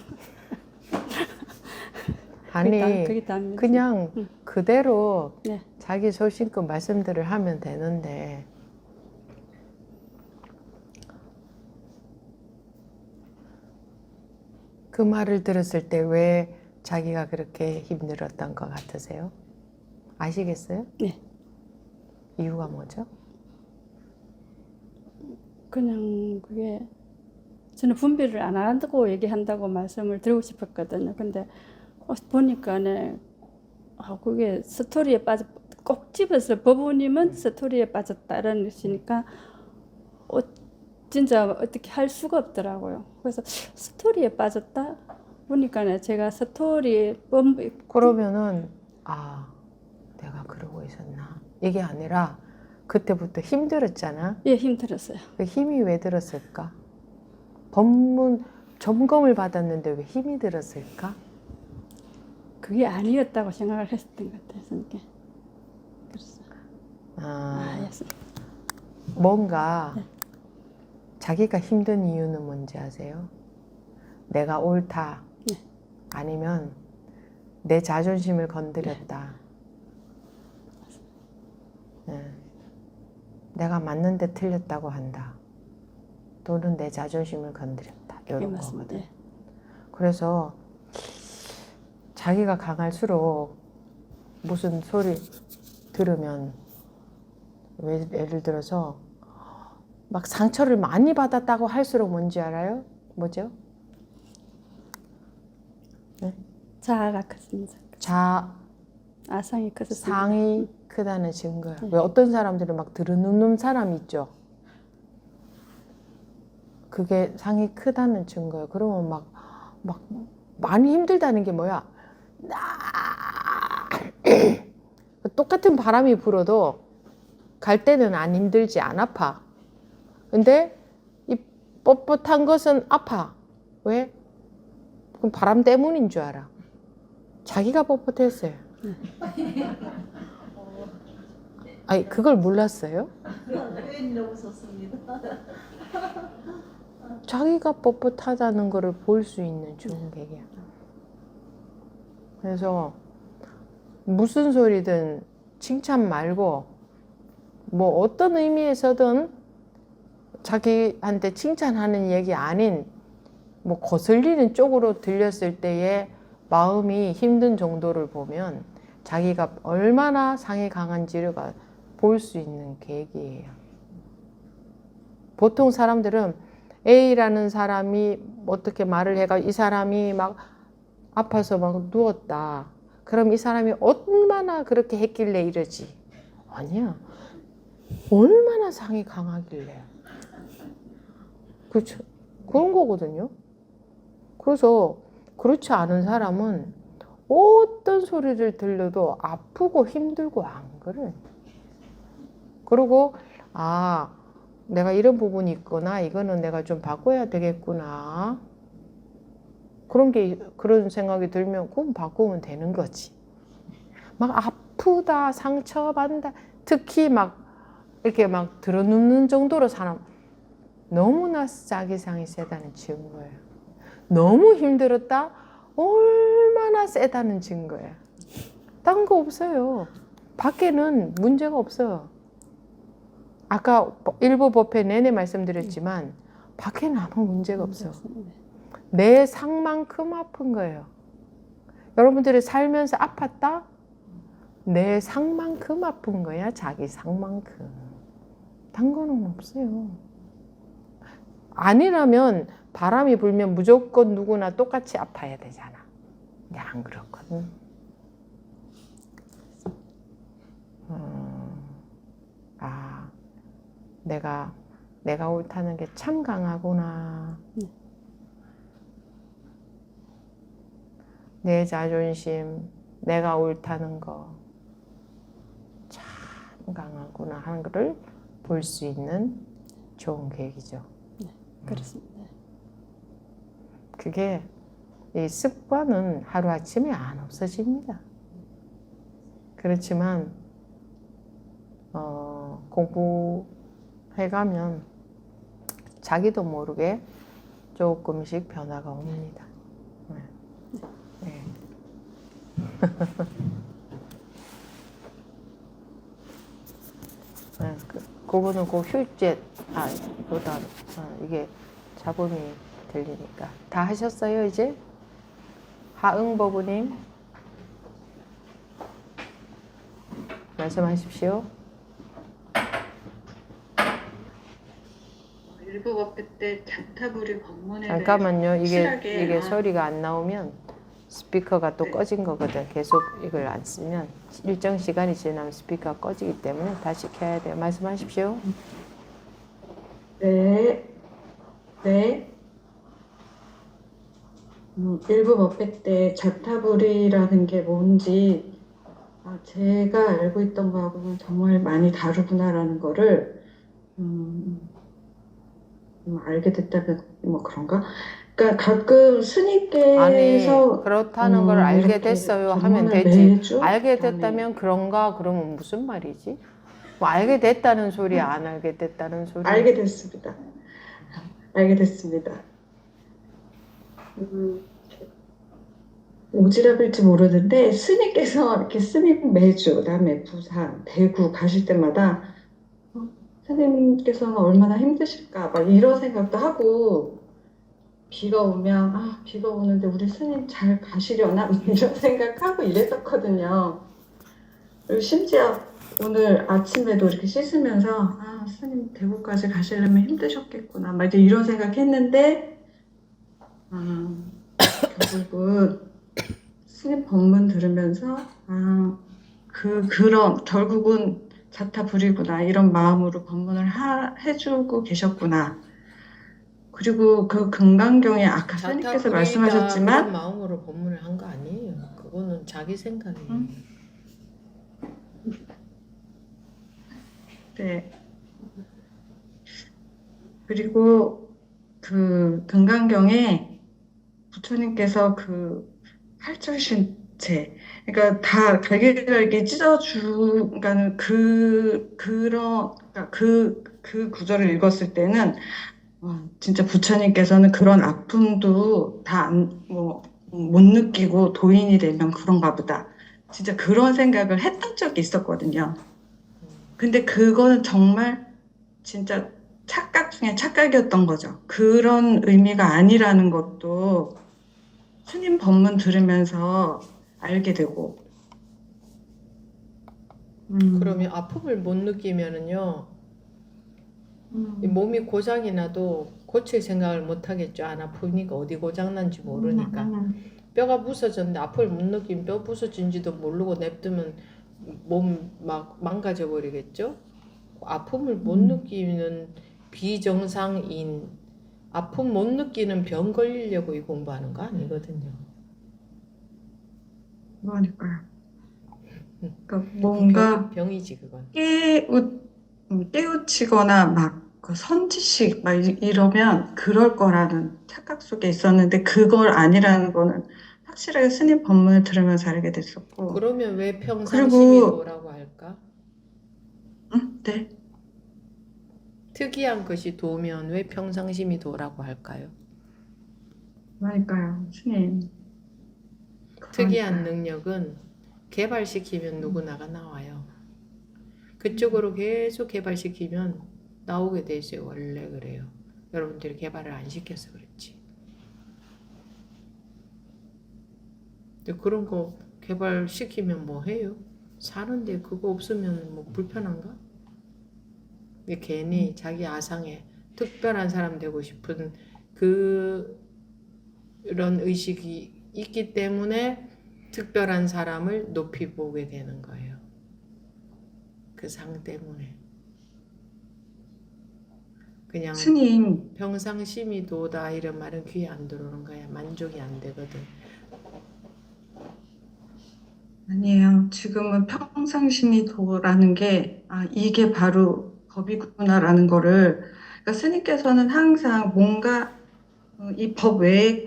아니 그게 다입니다. 그냥 그대로 네. 자기 소신껏 말씀들을 하면 되는데 그 말을 들었을 때 왜 자기가 그렇게 힘들었던 것 같으세요? 아시겠어요? 네. 이유가 뭐죠? 그냥 그게 저는 분별을 안 한다고 얘기한다고 말씀을 드리고 싶었거든요. 근데 보니까는 그게 스토리에 빠져 꼭 집어서 법우님은 스토리에 빠졌다라는 것이니까 진짜 어떻게 할 수가 없더라고요. 그래서 스토리에 빠졌다 보니까는 제가 스토리 그러면은 내가 그러고 있었나 이게 아니라 그때부터 힘들었잖아. 예, 힘들었어요. 그 힘이 왜 들었을까? 법문 점검을 받았는데 왜 힘이 들었을까? 그게 아니었다고 생각을 했던 것 같아요. 선생님. 그래서 였습니다. 뭔가 네. 자기가 힘든 이유는 뭔지 아세요? 내가 옳다. 네. 아니면 내 자존심을 건드렸다. 네. 내가 맞는데 틀렸다고 한다. 또는 내 자존심을 건드렸다. 예, 이런 맞습니다. 거거든. 예. 그래서 자기가 강할수록 무슨 소리 들으면 예를 들어서 막 상처를 많이 받았다고 할수록 뭔지 알아요? 뭐죠? 네? 자아가 컸습니다. 상이 상이 컸습니다. 크다는 증거야. 왜 어떤 사람들은 막 들어눕는 사람 있죠? 그게 상이 크다는 증거예요. 그러면 막 많이 힘들다는 게 뭐야? 똑같은 바람이 불어도 갈 때는 안 힘들지, 안 아파. 근데 이 뻣뻣한 것은 아파. 왜? 그럼 바람 때문인 줄 알아. 자기가 뻣뻣했어요. 아니, 그걸 몰랐어요? 자기가 뻣뻣하다는 거를 볼 수 있는 좋은 계기야. 그래서 무슨 소리든 칭찬 말고 뭐 어떤 의미에서든 자기한테 칭찬하는 얘기 아닌 뭐 거슬리는 쪽으로 들렸을 때의 마음이 힘든 정도를 보면 자기가 얼마나 상이 강한지를 볼 수 있는 계기예요. 보통 사람들은 A라는 사람이 어떻게 말을 해가 이 사람이 막 아파서 막 누웠다. 그럼 이 사람이 얼마나 그렇게 했길래 이러지? 아니야. 얼마나 상이 강하길래. 그렇죠. 그런 거거든요. 그래서 그렇지 않은 사람은 어떤 소리를 들려도 아프고 힘들고 안 그래. 그리고 내가 이런 부분이 있구나. 이거는 내가 좀 바꿔야 되겠구나. 그런 생각이 들면 그건 바꾸면 되는 거지. 막 아프다, 상처받는다. 특히 막 이렇게 막 들어눕는 정도로 사람 너무나 자기 상이 세다는 증거예요. 너무 힘들었다? 얼마나 세다는 증거예요. 딴 거 없어요. 밖에는 문제가 없어요. 아까 일부 법회 내내 말씀드렸지만 밖에는 아무 문제가 없어요. 내 상만큼 아픈 거예요. 여러분들이 살면서 아팠다? 내 상만큼 아픈 거야. 자기 상만큼. 단 거는 없어요. 아니라면 바람이 불면 무조건 누구나 똑같이 아파야 되잖아. 근데 안 그렇거든. 아, 내가 옳다는 게 참 강하구나. 내 자존심, 내가 옳다는 거 참 강하구나 하는 것을 볼 수 있는 좋은 계기죠. 그렇습니다. 그게 이 습관은 하루아침에 안 없어집니다. 그렇지만 공부해가면 자기도 모르게 조금씩 변화가 옵니다. 네. 네, 그거는 그 휴재, 보다 이게 잡음이 들리니까. 다 하셨어요, 이제? 하응버부님? 말씀하십시오. 일부 법회 때 자타불이 법문에 잠깐만요. 확실하게, 이게 소리가 안 나오면 스피커가 또 네. 꺼진 거거든. 계속 이걸 안 쓰면 일정 시간이 지나면 스피커가 꺼지기 때문에 다시 켜야 돼요. 말씀하십시오. 네. 일부 법회 때 자타불이라는 게 뭔지 제가 알고 있던 거하고는 정말 많이 다르구나라는 거를 알게 됐다면 뭐 그런가? 그러니까 가끔 아니, 스님께서 그렇다는 걸 알게 이렇게 됐어요 하면 법문을 되지. 매주 알게 그다음에 됐다면 그런가? 그러면 무슨 말이지? 뭐 알게 됐다는 소리, 안 알게 됐다는 소리. 알게 됐습니다. 알게 됐습니다. 오지랖일지 모르는데 스님께서 이렇게 스님 매주 그다음에 부산, 대구 가실 때마다 스님께서는 얼마나 힘드실까 막 이런 생각도 하고 비가 오면 비가 오는데 우리 스님 잘 가시려나 이런 생각하고 이랬었거든요. 그리고 심지어 오늘 아침에도 이렇게 씻으면서 스님 대구까지 가시려면 힘드셨겠구나 막 이제 이런 생각했는데 결국은 스님 법문 들으면서 그런 결국은 자타불이구나 이런 마음으로 법문을 해주고 계셨구나. 그리고 그 금강경에 아까 스님께서 그런 말씀하셨지만 마음으로 법문을 한 거 아니에요. 그거는 자기 생각이에요. 네. 그리고 그 금강경에 부처님께서 그 팔절신체, 그러니까 다 갈기갈기 그러니까는 그러니까 그 구절을 읽었을 때는 진짜 부처님께서는 그런 아픔도 다 못 느끼고 도인이 되면 그런가 보다. 진짜 그런 생각을 했던 적이 있었거든요. 근데 그거는 정말 진짜 착각 중에 착각이었던 거죠. 그런 의미가 아니라는 것도 스님 법문 들으면서 알게 되고. 그러면 아픔을 못 느끼면은요, 이 몸이 고장이 나도 고칠 생각을 못 하겠죠. 안 아프니까 어디 고장 난지 모르니까. 뼈가 부서졌는데 아픔을 못 느끼면 뼈 부서진지도 모르고 냅두면 몸 막 망가져 버리겠죠. 아픔을 못 느끼는 비정상인, 아픔 못 느끼는 병 걸리려고 이 공부하는 거 아니거든요. 그러니까요. 그러니까 뭔가 병이지 그건. 깨우치거나 막 그 선지식 막 이러면 그럴 거라는 착각 속에 있었는데 그걸 아니라는 거는 확실하게 스님 법문을 들으면서 알게 됐었고. 그러면 왜 평상심이 그리고 도라고 할까? 네. 특이한 것이 도면 왜 평상심이 도라고 할까요? 그러니까요, 스님. 특이한 그러니까요. 능력은 개발시키면 누구나가 나와요. 그쪽으로 계속 개발시키면 나오게 돼 있어요. 원래 그래요. 여러분들이 개발을 안 시켜서 그렇지. 근데 그런 거 개발시키면 뭐 해요? 사는데 그거 없으면 뭐 불편한가? 근데 괜히 자기 아상에 특별한 사람 되고 싶은 그런 의식이 있기 때문에 특별한 사람을 높이 보게 되는 거예요. 그 상 때문에. 그냥 스님, 평상심이 도다 이런 말은 귀에 안 들어오는 거야. 만족이 안 되거든. 아니에요. 지금은 평상심이 도라는 게, 이게 바로 법이구나라는 거를, 그러니까 스님께서는 항상 뭔가 이 법 외의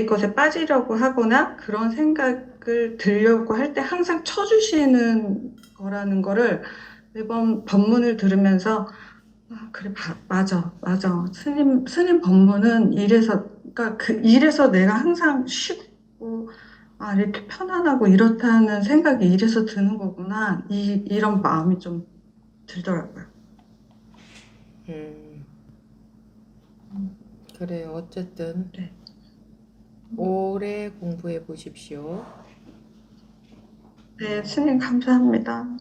것에 빠지려고 하거나 그런 생각을 들려고 할 때 항상 쳐주시는 거라는 거를 매번 법문을 들으면서 그래, 맞아, 맞아. 스님 법문은 그러니까 이래서 내가 항상 쉬고, 이렇게 편안하고 이렇다는 생각이 이래서 드는 거구나. 이런 마음이 좀 들더라고요. 그래요. 어쨌든 네. 오래 공부해 보십시오. 네, 스님 감사합니다.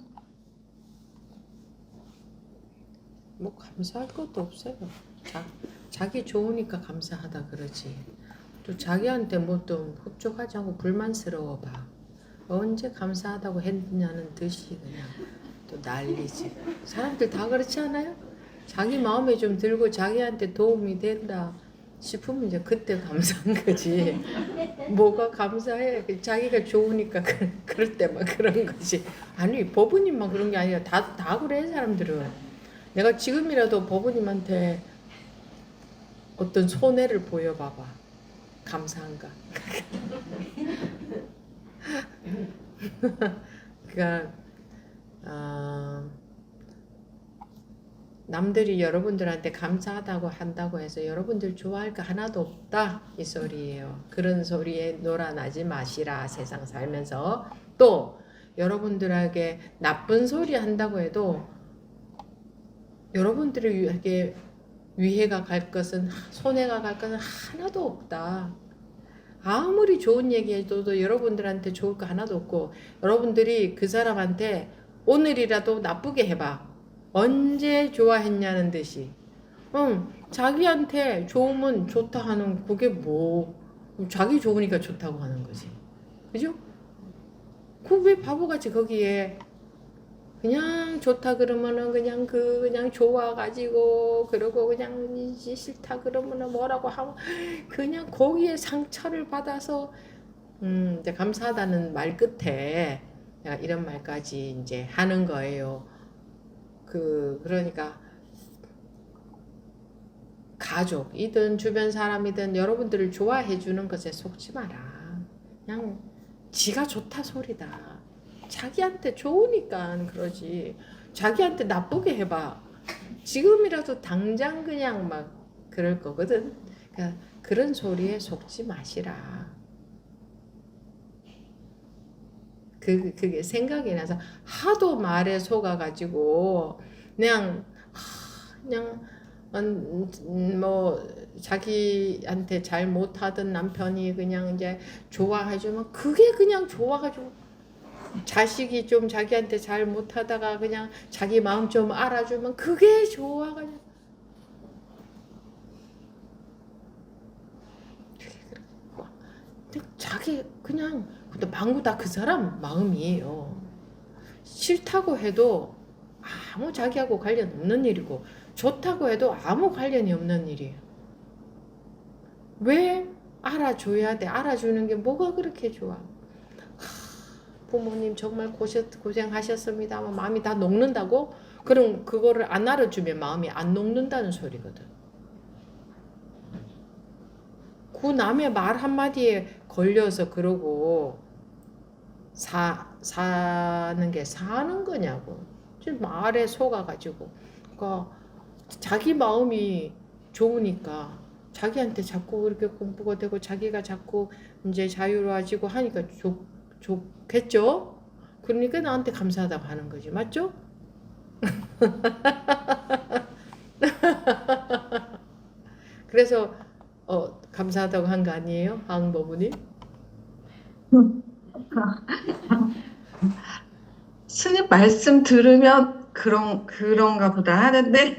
뭐 감사할 것도 없어요. 자기 좋으니까 감사하다 그러지. 또 자기한테 뭐 또 흡족하지 않고 불만스러워 봐. 언제 감사하다고 했냐는 듯이 그냥 또 난리지. 사람들 다 그렇지 않아요? 자기 마음에 좀 들고 자기한테 도움이 된다 싶으면 이제 그때 감사한 거지. 뭐가 감사해? 자기가 좋으니까 그럴 때만 그런 거지. 아니 법부님만 그런 게 아니라 다 그래 사람들은. 내가 지금이라도 법부님한테 어떤 손해를 보여봐봐. 감사한가? 그러니까 남들이 여러분들한테 감사하다고 한다고 해서 여러분들 좋아할 거 하나도 없다 이 소리예요. 그런 소리에 놀아나지 마시라. 세상 살면서 또 여러분들에게 나쁜 소리 한다고 해도 여러분들에게 위해가 갈 것은 손해가 갈 것은 하나도 없다. 아무리 좋은 얘기 해줘도 여러분들한테 좋을 거 하나도 없고 여러분들이 그 사람한테 오늘이라도 나쁘게 해봐. 언제 좋아했냐는 듯이. 자기한테 좋으면 좋다 하는 그게 뭐 자기 좋으니까 좋다고 하는 거지. 그죠? 그 왜 바보같이 거기에 그냥 좋다 그러면은 그냥 좋아가지고 그러고 그냥 싫다 그러면은 뭐라고 하고 그냥 거기에 상처를 받아서 이제 감사하다는 말 끝에 내가 이런 말까지 이제 하는 거예요. 그러니까 가족이든 주변 사람이든 여러분들을 좋아해 주는 것에 속지 마라. 그냥 지가 좋다 소리다. 자기한테 좋으니까 그러지. 자기한테 나쁘게 해봐. 지금이라도 당장 그냥 막 그럴 거거든. 그러니까 그런 소리에 속지 마시라. 그게 생각이 나서 하도 말에 속아가지고 그냥 뭐 자기한테 잘 못하던 남편이 그냥 이제 좋아해주면 그게 그냥 좋아가지고 자식이 좀 자기한테 잘 못하다가 그냥 자기 마음 좀 알아주면 그게 좋아가지고 근데 자기 그냥 근데 망구 다 그 사람 마음이에요. 싫다고 해도 아무 자기하고 관련 없는 일이고 좋다고 해도 아무 관련이 없는 일이에요. 왜 알아줘야 돼? 알아주는 게 뭐가 그렇게 좋아? 부모님 정말 고생하셨습니다. 마음이 다 녹는다고? 그럼 그거를 안 알아주면 마음이 안 녹는다는 소리거든. 그 남의 말 한마디에 걸려서 그러고 사는 게 사는 거냐고. 지금 말에 속아가지고. 그러니까 자기 마음이 좋으니까 자기한테 자꾸 그렇게 공부가 되고 자기가 자꾸 이제 자유로워지고 하니까 좋겠죠? 그러니까 나한테 감사하다고 하는 거지. 맞죠? 그래서 감사하다고 한 거 아니에요? 항법은이? 스님 말씀 들으면 그런가 보다 하는데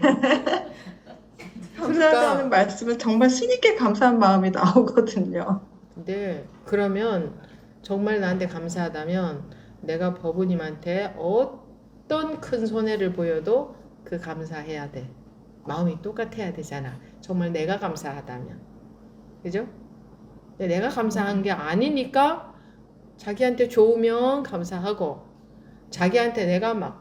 감사하다는 말씀은 정말 스님께 감사한 마음이 나오거든요. 근데 그러면 정말 나한테 감사하다면 내가 법우님한테 어떤 큰 손해를 보여도 그 감사해야 돼. 마음이 똑같아야 되잖아. 정말 내가 감사하다면. 그죠? 근데 내가 감사한 게 아니니까 자기한테 좋으면 감사하고 자기한테 내가 막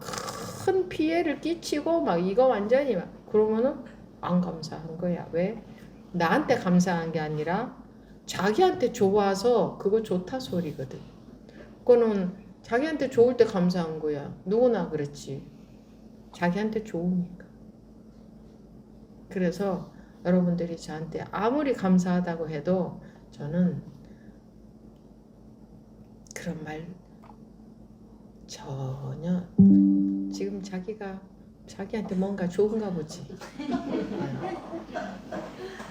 큰 피해를 끼치고 막 이거 완전히 막 그러면은 안 감사한 거야. 왜? 나한테 감사한 게 아니라 자기한테 좋아서 그거 좋다 소리거든. 그거는 자기한테 좋을 때 감사한 거야. 누구나 그렇지. 자기한테 좋으니까. 그래서 여러분들이 저한테 아무리 감사하다고 해도 저는 그런 말 전혀 지금 자기한테 뭔가 좋은가 보지.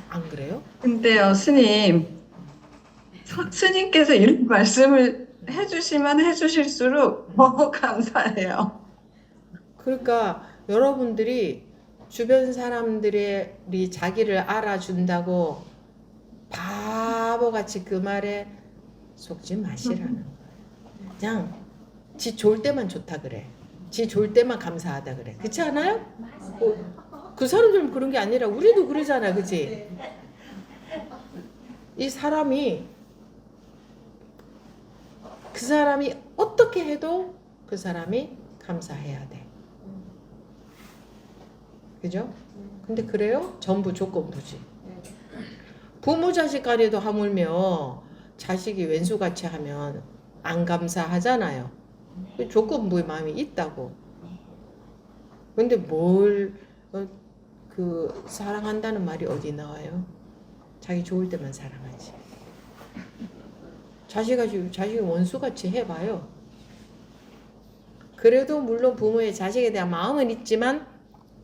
안 그래요? 근데요, 스님. 스님께서 이런 말씀을 해주시면 해주실수록 더 감사해요. 그러니까 여러분들이 주변 사람들이 자기를 알아준다고 바보같이 그 말에 속지 마시라는 거예요. 그냥 지 좋을 때만 좋다 그래. 지 좋을 때만 감사하다 그래. 그렇지 않아요? 그 사람들은 그런 게 아니라 우리도 그러잖아. 그치? 이 사람이 그 사람이 어떻게 해도 그 사람이 감사해야 돼. 그죠? 근데 그래요? 전부 조건부지. 부모 자식 간에도 하물며 자식이 왼수같이 하면 안 감사하잖아요. 조건부의 마음이 있다고. 근데 그 사랑한다는 말이 어디 나와요? 자기 좋을 때만 사랑하지. 자식이 원수같이 해봐요. 그래도 물론 부모의 자식에 대한 마음은 있지만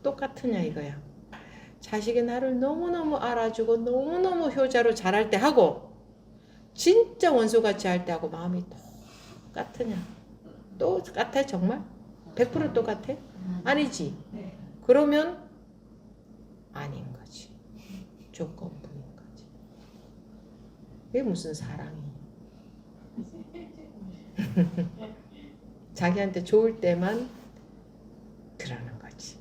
똑같으냐 이거야. 자식이 나를 너무너무 알아주고 너무너무 효자로 잘할 때 하고 진짜 원수같이 할 때 하고 마음이 똑같으냐. 똑같아 정말? 100% 똑같아? 아니지. 그러면 아닌 거지. 조건부인 거지. 이게 무슨 사랑이야. 자기한테 좋을 때만 그러는 거지.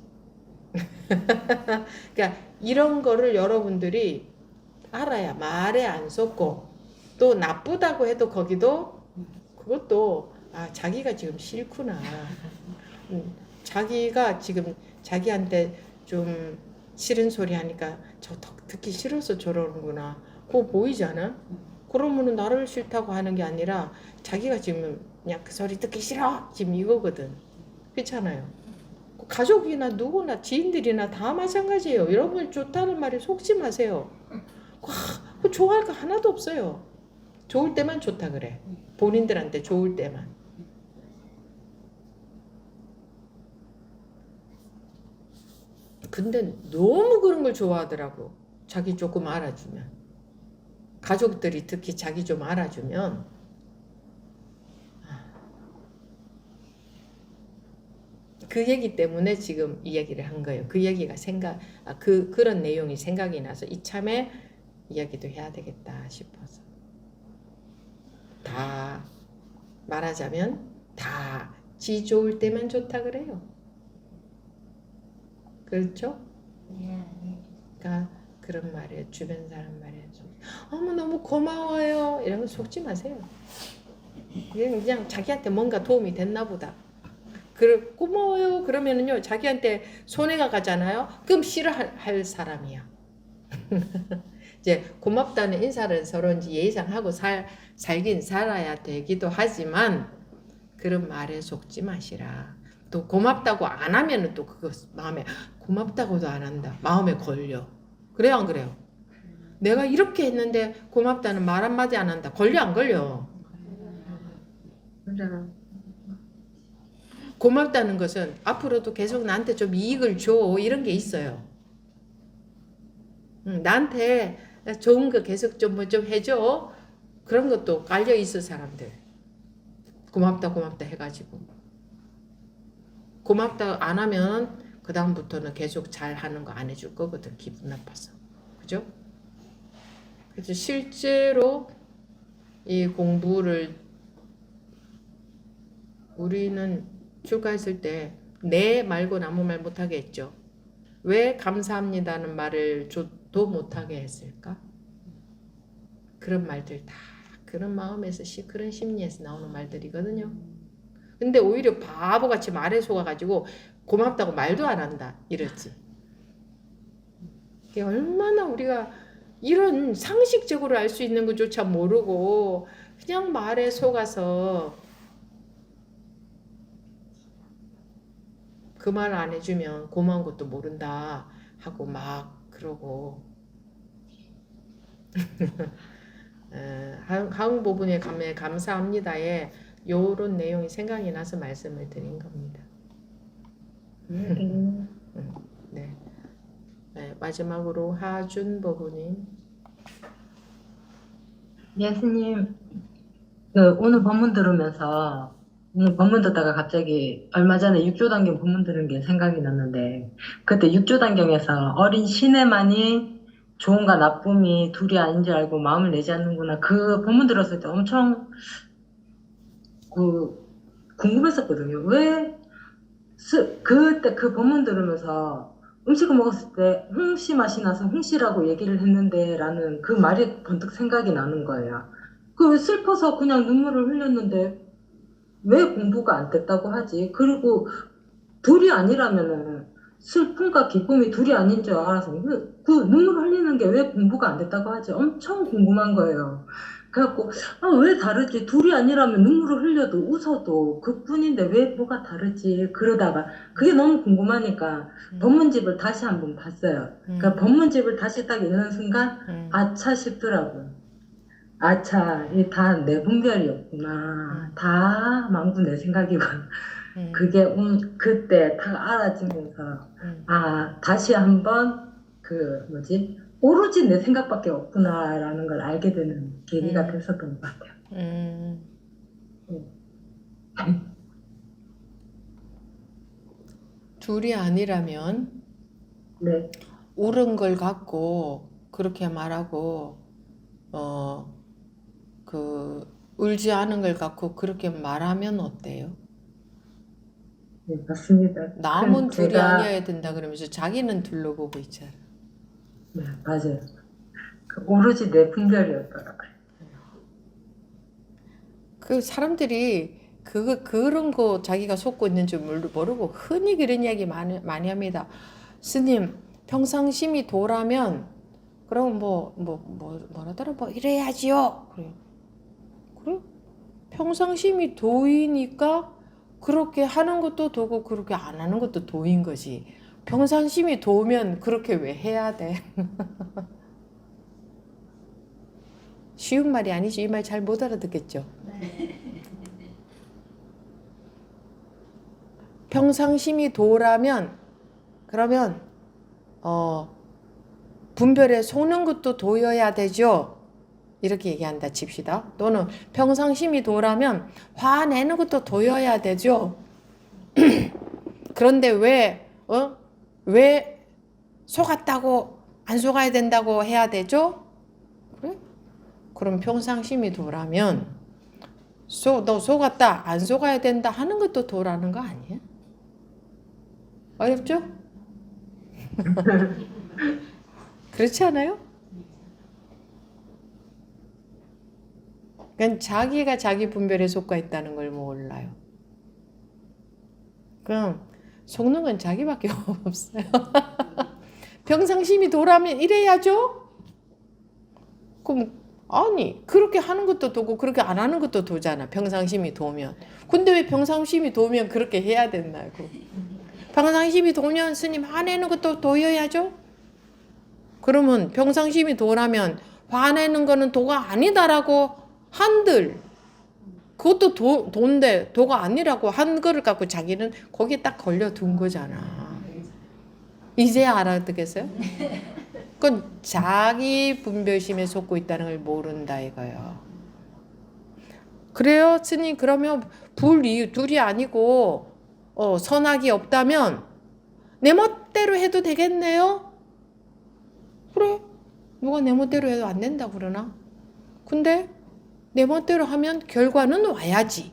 그러니까 이런 거를 여러분들이 알아야 말에 안 쏟고 또 나쁘다고 해도 그것도 자기가 지금 싫구나. 자기가 지금 자기한테 좀 싫은 소리 하니까 저 듣기 싫어서 저러는구나. 그거 보이잖아. 그러면은 나를 싫다고 하는 게 아니라 자기가 지금 그냥 그 소리 듣기 싫어 지금 이거거든. 그렇잖아요. 가족이나 누구나 지인들이나 다 마찬가지예요. 여러분 좋다는 말에 속지 마세요. 그 좋아할 거 하나도 없어요. 좋을 때만 좋다 그래. 본인들한테 좋을 때만. 근데 너무 그런 걸 좋아하더라고. 자기 조금 알아주면. 가족들이 특히 자기 좀 알아주면 그 얘기 때문에 지금 이 얘기를 한 거예요. 그 얘기가 그런 내용이 생각이 나서 이참에 이야기도 해야 되겠다 싶어서. 다 말하자면 다 지 좋을 때만 좋다 그래요. 그렇죠? 그러니까 그런 말이에요. 주변 사람 말이에요. 어머 너무 고마워요. 이런 거 속지 마세요. 그냥 자기한테 뭔가 도움이 됐나 보다. 고마워요. 그러면은요 자기한테 손해가 가잖아요. 그럼 싫어할 사람이야. 이제 고맙다는 인사를 서로 이제 예의상 하고 살긴 살아야 되기도 하지만 그런 말에 속지 마시라. 또 고맙다고 안 하면은 또 그거 마음에 고맙다고도 안 한다. 마음에 걸려. 그래요 안 그래요? 내가 이렇게 했는데 고맙다는 말 한마디 안 한다. 걸려 안 걸려? 고맙다는 것은 앞으로도 계속 나한테 좀 이익을 줘 이런 게 있어요. 나한테 좋은 거 계속 좀 뭐 좀 해줘 그런 것도 깔려 있어 사람들. 고맙다 고맙다 해가지고 고맙다 안 하면 그 다음부터는 계속 잘 하는 거 안 해줄 거거든 기분 나빠서. 그죠? 그래서 실제로 이 공부를 우리는 출가했을 때 네 말고는 아무 말 못하게 했죠. 왜 감사합니다는 말을 도 못하게 했을까? 그런 말들 다 그런 마음에서 그런 심리에서 나오는 말들이거든요. 근데 오히려 바보같이 말에 속아가지고 고맙다고 말도 안 한다 이랬지. 이게 얼마나 우리가 이런 상식적으로 알 수 있는 것조차 모르고 그냥 말에 속아서 그 말 안 해주면 고마운 것도 모른다 하고 막 그러고 하응 부분에 감사합니다에 요런 내용이 생각이 나서 말씀을 드린 겁니다. 네. 네, 마지막으로 하준 부부님. 예수님, 오늘 법문 들으면서 법문 듣다가 갑자기 얼마 전에 육조단경 법문 들은 게 생각이 났는데 그때 육조단경에서 어린 신에만이 좋음과 나쁨이 둘이 아닌 줄 알고 마음을 내지 않는구나 그 법문 들었을 때 엄청 궁금했었거든요. 왜 그때 그 법문 들으면서 음식을 먹었을 때 홍시 맛이 나서 홍시라고 얘기를 했는데 라는 그 말이 번뜩 생각이 나는 거예요. 슬퍼서 그냥 눈물을 흘렸는데 왜 공부가 안 됐다고 하지? 그리고 둘이 아니라면은 슬픔과 기쁨이 둘이 아닌 줄 알아서 그 눈물 흘리는 게 왜 공부가 안 됐다고 하지? 엄청 궁금한 거예요. 그래갖고 왜 다르지? 둘이 아니라면 눈물을 흘려도 웃어도 그뿐인데 왜 뭐가 다르지? 그러다가 그게 너무 궁금하니까 법문집을 다시 한번 봤어요. 그러니까 법문집을 다시 딱 읽는 순간 아차 싶더라고요. 아차, 이 다 내 분별이었구나. 다 망구 내 생각이구나. 그게 그때 딱 알아지면서 다시 한번 오로지 내 생각밖에 없구나라는 걸 알게 되는 계기가 됐었던 것 같아요. 둘이 아니라면 네. 옳은 걸 갖고 그렇게 말하고 울지 않은 걸 갖고 그렇게 말하면 어때요? 네, 맞습니다. 남은 둘이 제가- 아니어야 된다 그러면서 자기는 둘로 보고 있잖아. 네, 맞아요. 오로지 내 분별이었더라고요. 그 사람들이 그런 거 자기가 속고 있는 줄 모르고 흔히 그런 이야기 많이 합니다. 스님, 평상심이 도라면 그럼 뭐라더라 이래야지요. 그래? 평상심이 도이니까 그렇게 하는 것도 도고 그렇게 안 하는 것도 도인 거지. 평상심이 도우면 그렇게 왜 해야 돼? 쉬운 말이 아니지. 이 말 잘 못 알아듣겠죠? 평상심이 도라면 그러면 분별에 속는 것도 도여야 되죠. 이렇게 얘기한다 칩시다. 또는 평상심이 도라면 화내는 것도 도여야 되죠. 그런데 왜 속았다고 안 속아야 된다고 해야 되죠? 그래? 그럼 평상심이 도라면 너 속았다 안 속아야 된다 하는 것도 도라는 거 아니야? 어렵죠? 그렇지 않아요? 그러니까 자기가 자기 분별에 속가 있다는 걸 몰라요. 그럼 속는 건 자기밖에 없어요. 평상심이 도라면 이래야죠? 그럼 아니 그렇게 하는 것도 도고 그렇게 안 하는 것도 도잖아. 평상심이 도면. 근데 왜 평상심이 도면 그렇게 해야 된다고. 평상심이 도면 스님 화내는 것도 도여야죠? 그러면 평상심이 도라면 화내는 거는 도가 아니다라고 한들 그것도 도인데 도가 아니라고 한 거를 갖고 자기는 거기에 딱 걸려둔 거잖아. 이제 알아듣겠어요? 그건 자기 분별심에 속고 있다는 걸 모른다 이거예요. 그래요, 스님. 그러면 둘이 아니고 선악이 없다면 내 멋대로 해도 되겠네요? 그래. 누가 내 멋대로 해도 안 된다 그러나? 근데 내 멋대로 하면 결과는 와야지.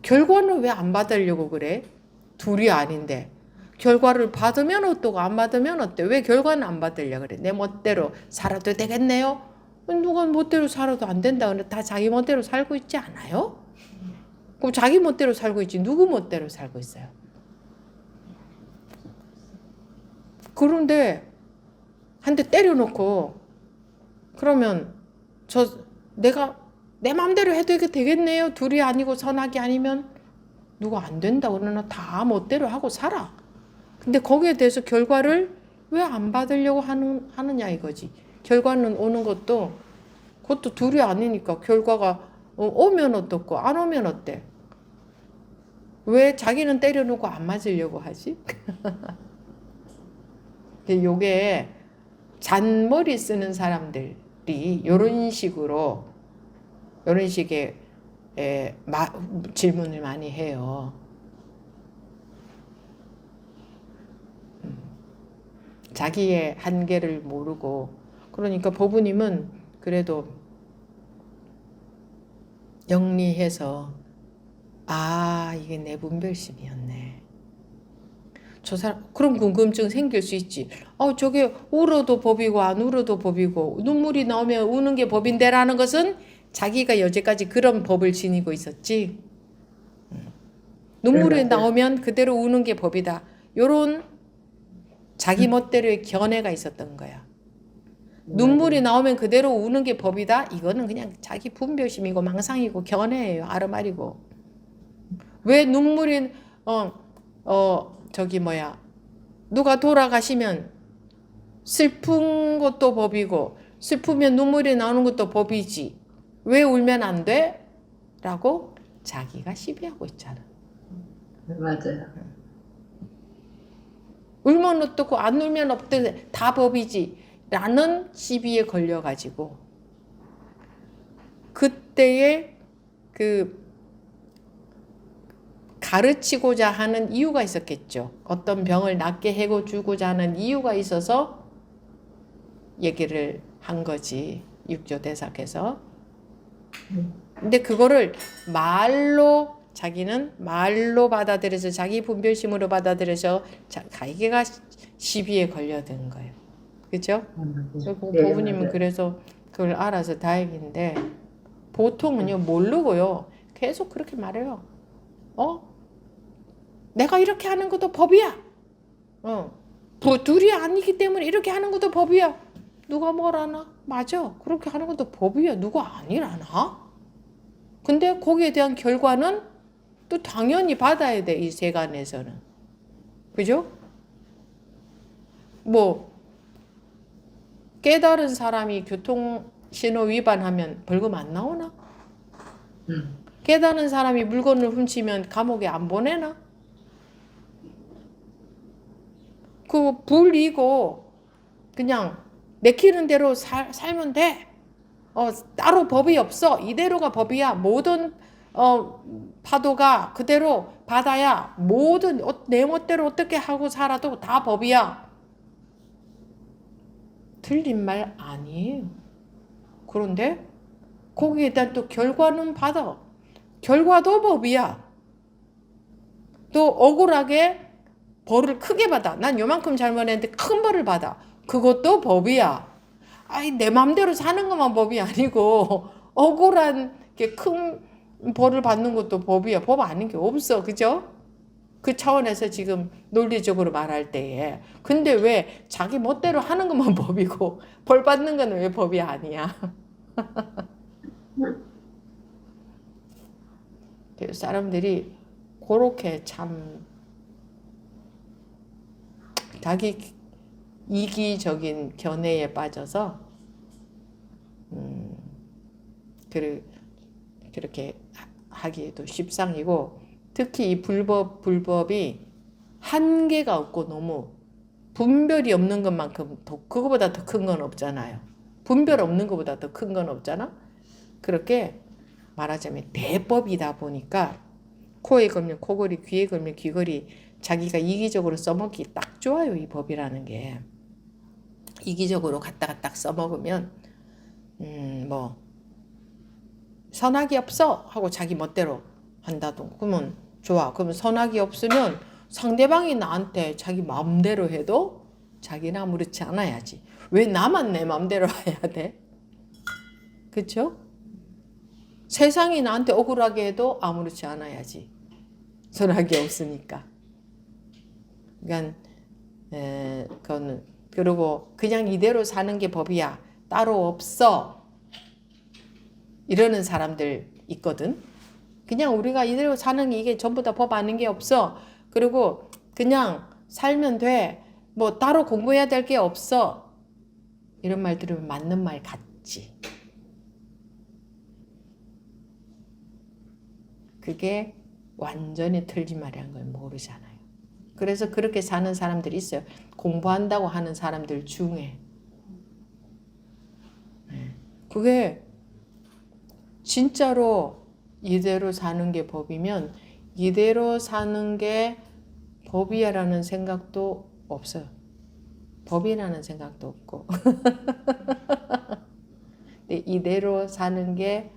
결과는 왜 안 받으려고 그래? 둘이 아닌데. 결과를 받으면 어떠고 안 받으면 어때? 왜 결과는 안 받으려고 그래? 내 멋대로 살아도 되겠네요? 누가 멋대로 살아도 안 된다. 다 자기 멋대로 살고 있지 않아요? 그럼 자기 멋대로 살고 있지 누구 멋대로 살고 있어요? 그런데 한 대 때려놓고 그러면 내가 내 마음대로 해도 이게 되겠네요? 둘이 아니고 선악이 아니면 누가 안 된다 그러나 다 멋대로 하고 살아. 근데 거기에 대해서 결과를 왜 안 받으려고 하느냐 이거지. 결과는 오는 그것도 둘이 아니니까 결과가 오면 어떻고 안 오면 어때? 왜 자기는 때려놓고 안 맞으려고 하지? 요게 잔머리 쓰는 사람들이 이런 식의 질문을 많이 해요. 자기의 한계를 모르고. 그러니까 보부님은 그래도 영리해서 이게 내 분별심이었네. 저 사람 그런 궁금증 생길 수 있지. 저게 울어도 법이고 안 울어도 법이고 눈물이 나오면 우는 게 법인데라는 것은 자기가 여태까지 그런 법을 지니고 있었지. 눈물이 나오면 그대로 우는 게 법이다. 요런 자기 멋대로의 견해가 있었던 거야. 눈물이 나오면 그대로 우는 게 법이다. 이거는 그냥 자기 분별심이고 망상이고 견해예요. 아르말이고. 왜 눈물이 누가 돌아가시면 슬픈 것도 법이고 슬프면 눈물이 나오는 것도 법이지. 왜 울면 안 돼? 라고 자기가 시비하고 있잖아. 맞아요. 울면 어떻고 안 울면 없대. 다 법이지. 라는 시비에 걸려가지고 그때의 가르치고자 하는 이유가 있었겠죠. 어떤 병을 낫게 해주고자 하는 이유가 있어서 얘기를 한 거지. 육조대사께서. 근데 그거를 자기는 말로 받아들여서 자기 분별심으로 받아들여서 자기가 시비에 걸려든 거예요. 그죠? 보부님은 그래서 그걸 알아서 다행인데 보통은요 모르고요 계속 그렇게 말해요. 내가 이렇게 하는 것도 법이야. 둘이 아니기 때문에 이렇게 하는 것도 법이야. 누가 뭘 하나? 맞아. 그렇게 하는 것도 법이야. 누가 아니라나? 근데 거기에 대한 결과는 또 당연히 받아야 돼. 이 세간에서는. 그죠? 깨달은 사람이 교통신호 위반하면 벌금 안 나오나? 깨달은 사람이 물건을 훔치면 감옥에 안 보내나? 그 불이고 그냥 내키는 대로 살면 돼. 따로 법이 없어. 이대로가 법이야. 모든 파도가 그대로 바다야. 모든 내 멋대로 어떻게 하고 살아도 다 법이야. 틀린 말 아니에요. 그런데 거기에 대한 또 결과는 받아. 결과도 법이야. 또 억울하게 벌을 크게 받아. 난 요만큼 잘못했는데 큰 벌을 받아. 그것도 법이야. 내 맘대로 사는 것만 법이 아니고 억울한 게 큰 벌을 받는 것도 법이야. 법 아닌 게 없어. 그죠? 그 차원에서 지금 논리적으로 말할 때에. 근데 왜 자기 멋대로 하는 것만 법이고 벌 받는 건 왜 법이 아니야? 사람들이 그렇게 참 자기 이기적인 견해에 빠져서 그렇게 하기에도 십상이고, 특히 이 불법이 한계가 없고 너무 분별이 없는 것만큼 그거보다 더 큰 건 없잖아요. 분별 없는 것보다 더 큰 건 없잖아. 그렇게 말하자면 대법이다 보니까 코에 걸면 코걸이, 귀에 걸면 귀걸이, 자기가 이기적으로 써먹기 딱 좋아요. 이 법이라는 게 이기적으로 갖다가 딱 써먹으면 뭐 선악이 없어 하고 자기 멋대로 한다도 그러면 좋아. 그러면 선악이 없으면 상대방이 나한테 자기 마음대로 해도 자기는 아무렇지 않아야지. 왜 나만 내 마음대로 해야 돼? 그쵸? 세상이 나한테 억울하게 해도 아무렇지 않아야지. 선악이 없으니까. 그러니까 그거는 그리고 그냥 이대로 사는 게 법이야. 따로 없어. 이러는 사람들 있거든. 그냥 우리가 이대로 사는 게 이게 전부 다 법 아닌 게 없어. 그리고 그냥 살면 돼. 뭐 따로 공부해야 될 게 없어. 이런 말 들으면 맞는 말 같지. 그게 완전히 틀린 말이라는 걸 모르잖아요. 그래서 그렇게 사는 사람들이 있어요. 공부한다고 하는 사람들 중에. 그게 진짜로 이대로 사는 게 법이면 이대로 사는 게 법이야라는 생각도 없어요. 법이라는 생각도 없고. 이대로 사는 게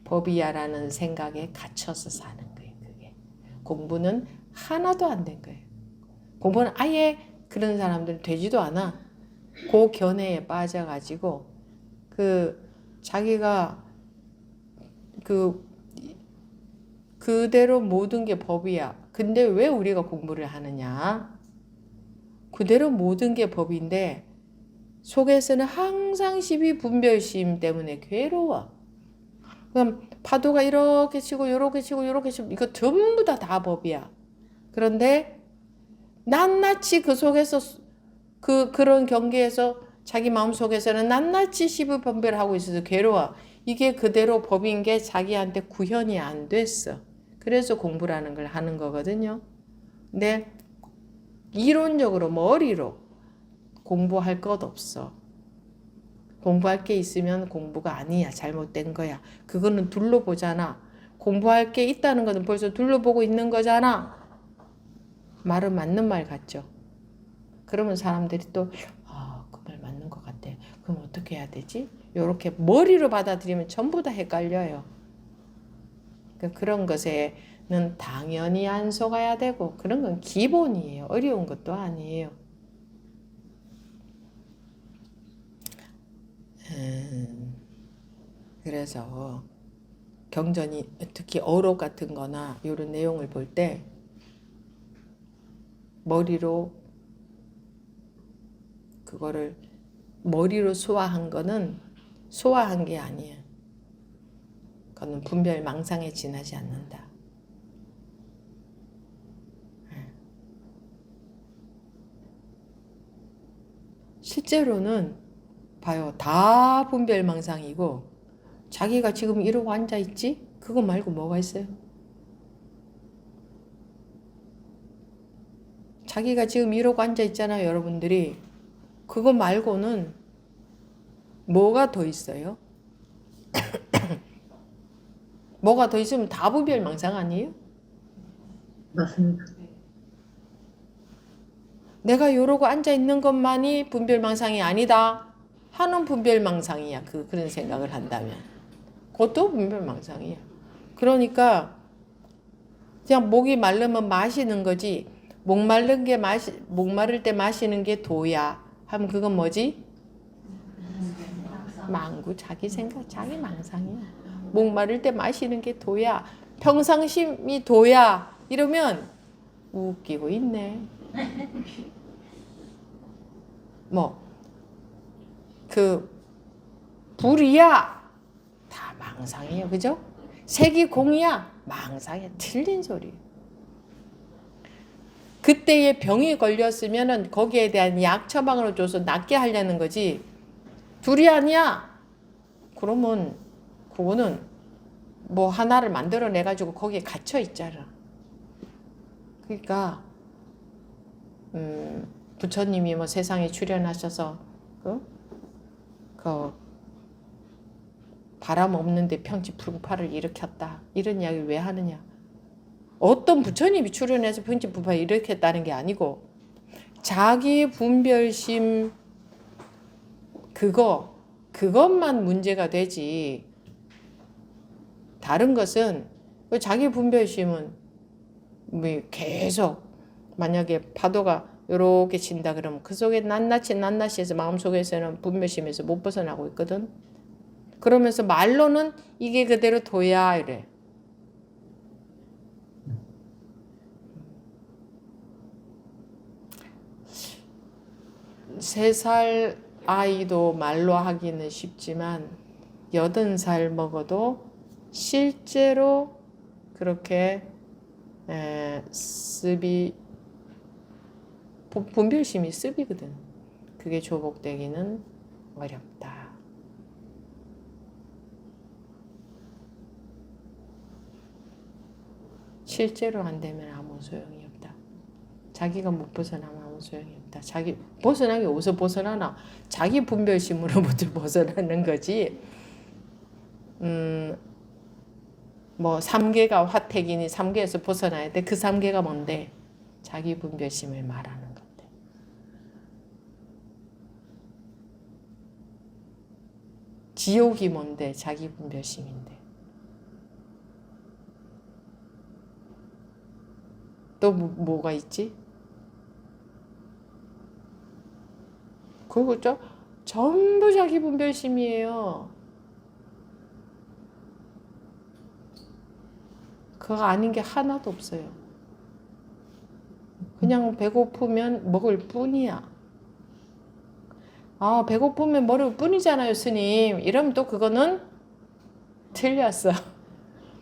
법이야라는 생각에 갇혀서 사는 거예요. 그게 공부는 하나도 안 된 거예요. 공부는 아예 그런 사람들은 되지도 않아. 그 견해에 빠져가지고 자기가 그대로 모든 게 법이야. 근데 왜 우리가 공부를 하느냐? 그대로 모든 게 법인데 속에서는 항상 시비 분별심 때문에 괴로워. 그럼 파도가 이렇게 치고 요렇게 치고 요렇게 치고 이거 전부 다 법이야. 그런데 낱낱이 그 속에서 그런 경계에서 자기 마음속에서는 낱낱이 시비 분별하고 있어서 괴로워. 이게 그대로 법인 게 자기한테 구현이 안 됐어. 그래서 공부라는 걸 하는 거거든요. 근데 이론적으로 머리로 공부할 것 없어. 공부할 게 있으면 공부가 아니야. 잘못된 거야. 그거는 둘러보잖아. 공부할 게 있다는 것은 벌써 둘러보고 있는 거잖아. 말은 맞는 말 같죠. 그러면 사람들이 또 그 말 맞는 것 같아. 그럼 어떻게 해야 되지? 이렇게 머리로 받아들이면 전부 다 헷갈려요. 그런 것에는 당연히 안 속아야 되고 그런 건 기본이에요. 어려운 것도 아니에요. 그래서 경전이 특히 어록 같은 거나 이런 내용을 볼 때 그거를 머리로 소화한 거는 소화한 게 아니에요. 그거는 분별 망상에 지나지 않는다. 실제로는 봐요. 다 분별 망상이고 자기가 지금 이러고 앉아있지? 그거 말고 뭐가 있어요? 자기가 지금 이러고 앉아있잖아요. 여러분들이. 그거 말고는 뭐가 더 있어요? 뭐가 더 있으면 다 분별 망상 아니에요? 맞습니다. 내가 이러고 앉아있는 것만이 분별 망상이 아니다 하는 분별 망상이야. 그런 생각을 한다면. 그것도 분별 망상이야. 그러니까 그냥 목이 마르면 마시는 거지. 목마를 때 마시는 게 도야 하면 그건 뭐지? 망구, 자기 생각, 자기 망상이야. 목마를 때 마시는 게 도야. 평상심이 도야. 이러면 웃기고 있네. 불이야. 다 망상이에요. 그죠? 색이 공이야. 망상이야. 틀린 소리. 그때의 병이 걸렸으면은 거기에 대한 약 처방으로 줘서 낫게 하려는 거지. 둘이 아니야. 그러면 그거는 뭐 하나를 만들어내 가지고 거기에 갇혀 있잖아. 그러니까 부처님이 뭐 세상에 출현하셔서 그 바람 없는데 평지풍파를 일으켰다. 이런 이야기를 왜 하느냐? 어떤 부처님이 출현해서 평지풍파를 일으켰다는 게 아니고 자기 분별심 그것만 문제가 되지. 다른 것은 자기 분별심은 뭐 계속 만약에 파도가 이렇게 친다 그러면 그 속에 낱낱이에서 마음속에서는 분별심에서 못 벗어나고 있거든. 그러면서 말로는 이게 그대로 둬야 이래. 세 살 아이도 말로 하기는 쉽지만 80살 먹어도 실제로 그렇게 분별심이 습이거든. 그게 조복되기는 어렵다. 실제로 안 되면 아무 소용이 없다. 자기가 못 벗어나면 아무 소용이 없다. 자기 벗어나기 어디서 벗어나나? 자기 분별심으로부터 벗어나는 거지. 뭐 3계가 화택이니 3계에서 벗어나야 돼. 그 3계가 뭔데? 자기 분별심을 말하는 건데. 지옥이 뭔데? 자기 분별심인데. 또 뭐가 있지? 그리고 전부 자기 분별심이에요. 그거 아닌 게 하나도 없어요. 그냥 배고프면 먹을 뿐이야. 아, 배고프면 먹을 뿐이잖아요, 스님. 이러면 또 그거는 틀렸어.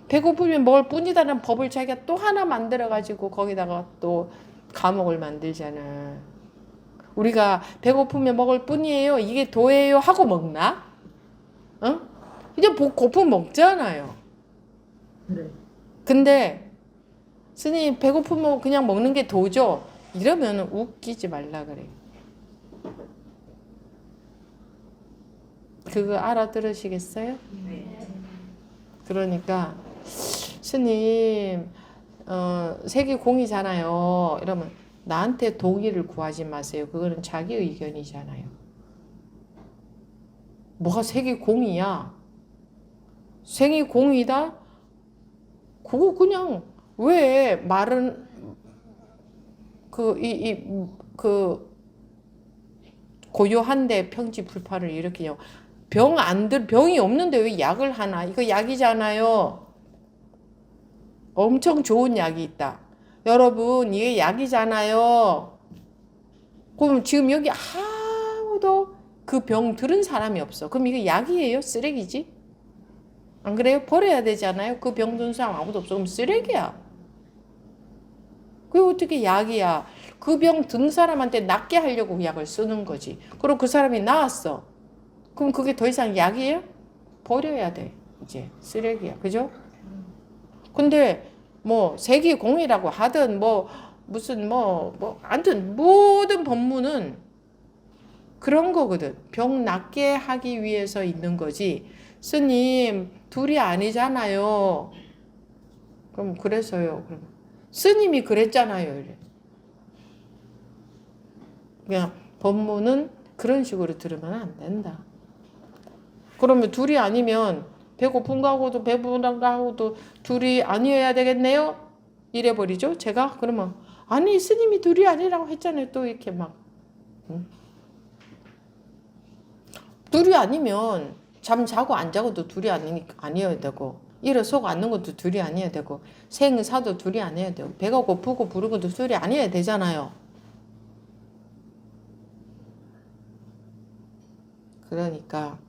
배고프면 먹을 뿐이다라는 법을 자기가 또 하나 만들어가지고 거기다가 또 감옥을 만들잖아. 우리가 배고프면 먹을 뿐이에요. 이게 도예요 하고 먹나? 어? 이제 고프면 먹잖아요. 네. 근데 스님 배고프면 그냥 먹는 게 도죠? 이러면 웃기지 말라 그래. 그거 알아들으시겠어요? 그러니까 스님 세계 공이잖아요. 이러면 나한테 동의를 구하지 마세요. 그거는 자기 의견이잖아요. 뭐가 세계 공이야? 세계 공이다? 그거 그냥 왜 말은 고요한데 평지불파를 일으키냐고. 병이 없는데 왜 약을 하나? 이거 약이잖아요. 엄청 좋은 약이 있다. 여러분, 이게 약이잖아요. 그럼 지금 여기 아무도 그 병 들은 사람이 없어. 그럼 이거 약이에요? 쓰레기지? 안 그래요? 버려야 되잖아요. 그 병 든 사람 아무도 없어. 그럼 쓰레기야. 그게 어떻게 약이야? 그 병 든 사람한테 낫게 하려고 약을 쓰는 거지. 그리고 그 사람이 나았어. 그럼 그게 더 이상 약이에요? 버려야 돼. 이제 쓰레기야. 그죠? 근데 뭐 세계공이라고 하든 무슨 아무튼 모든 법문은 그런 거거든. 병 낫게 하기 위해서 있는 거지. 스님 둘이 아니잖아요. 그럼 그래서요. 그럼 스님이 그랬잖아요. 이래. 그냥 법문은 그런 식으로 들으면 안 된다. 그러면 둘이 아니면 배고픈 거하고도 배부른 거하고도 둘이 아니어야 되겠네요? 이래버리죠. 제가 그러면 아니 스님이 둘이 아니라고 했잖아요. 또 이렇게 막 둘이 아니면 잠 자고 안 자고도 둘이 아니어야 되고 일어서고 앉는 것도 둘이 아니어야 되고 생사도 둘이 아니어야 되고 배가 고프고 부른 것도 둘이 아니어야 되잖아요. 그러니까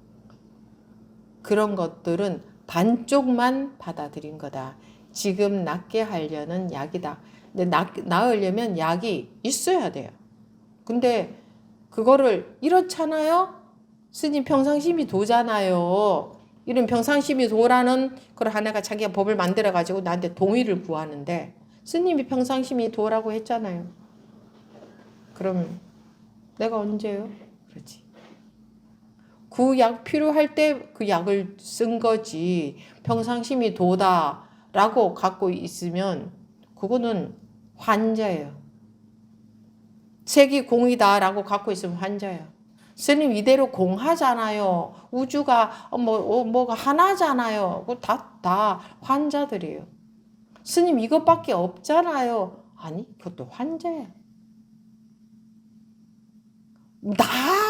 그런 것들은 반쪽만 받아들인 거다. 지금 낫게 하려는 약이다. 근데 나으려면 약이 있어야 돼요. 근데 그거를 이렇잖아요. 스님 평상심이 도잖아요. 이런 평상심이 도라는 그걸 하나가 자기가 법을 만들어 가지고 나한테 동의를 구하는데 스님이 평상심이 도라고 했잖아요. 그럼 내가 언제요? 그렇지. 그 약 필요할 때 그 약을 쓴 거지. 평상심이 도다라고 갖고 있으면 그거는 환자예요. 색이 공이다라고 갖고 있으면 환자예요. 스님 이대로 공하잖아요. 우주가 뭐가 하나잖아요. 그거 다 환자들이에요. 스님 이것밖에 없잖아요. 아니, 그것도 환자예요. 다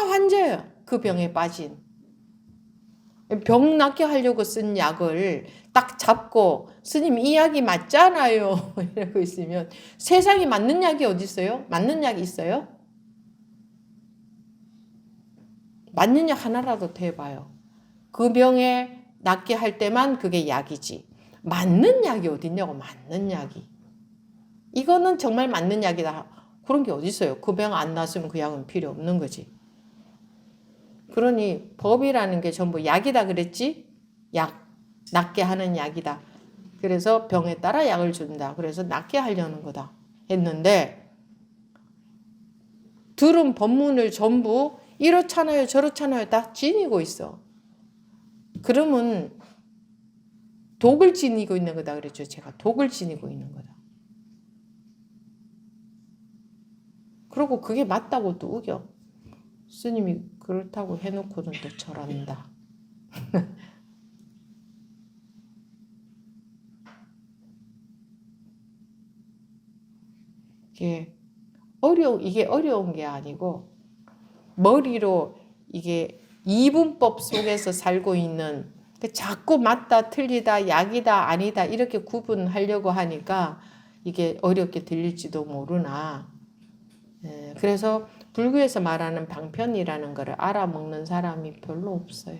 환자예요. 그 병에 빠진. 병 낫게 하려고 쓴 약을 딱 잡고 스님 이 약이 맞잖아요. 이러고 있으면 세상에 맞는 약이 어디 있어요? 맞는 약이 있어요? 맞는 약 하나라도 대봐요. 그 병에 낫게 할 때만 그게 약이지. 맞는 약이 어딨냐고, 맞는 약이. 이거는 정말 맞는 약이다. 그런 게 어디 있어요? 그 병 안 낫으면 그 약은 필요 없는 거지. 그러니 법이라는 게 전부 약이다 그랬지? 약, 낫게 하는 약이다. 그래서 병에 따라 약을 준다. 그래서 낫게 하려는 거다 했는데 들은 법문을 전부 이렇잖아요 저렇잖아요 다 지니고 있어. 그러면 독을 지니고 있는 거다 그랬죠. 제가 독을 지니고 있는 거다. 그리고 그게 맞다고 또 우겨. 스님이 그렇다고 해놓고는 또 저런다. 이게 어려운 게 아니고 머리로 이게 이분법 속에서 살고 있는 자꾸 맞다 틀리다 약이다 아니다 이렇게 구분하려고 하니까 이게 어렵게 들릴지도 모르나. 그래서 불교에서 말하는 방편이라는 것을 알아먹는 사람이 별로 없어요.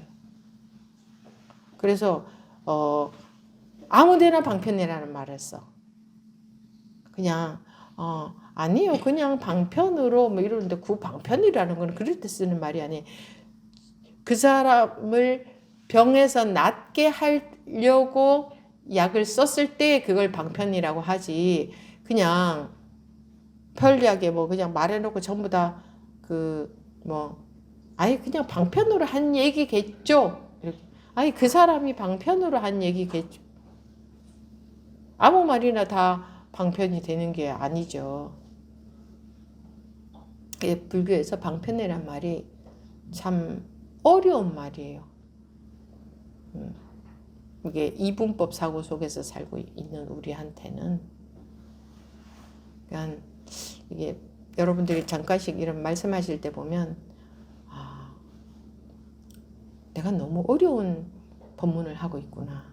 그래서 아무데나 방편이라는 말을 써. 그냥 아니요 그냥 방편으로 뭐 이러는데 그 방편이라는 건 그럴 때 쓰는 말이 아니에요. 그 사람을 병에서 낫게 하려고 약을 썼을 때 그걸 방편이라고 하지. 그냥 편리하게 뭐 그냥 말해놓고 전부 다 아니 그냥 방편으로 한 얘기겠죠. 이렇게. 아니 그 사람이 방편으로 한 얘기겠죠. 아무 말이나 다 방편이 되는 게 아니죠. 불교에서 방편이란 말이 참 어려운 말이에요. 이게 이분법 사고 속에서 살고 있는 우리한테는. 그러니까 이게 여러분들이 잠깐씩 이런 말씀하실 때 보면 내가 너무 어려운 법문을 하고 있구나.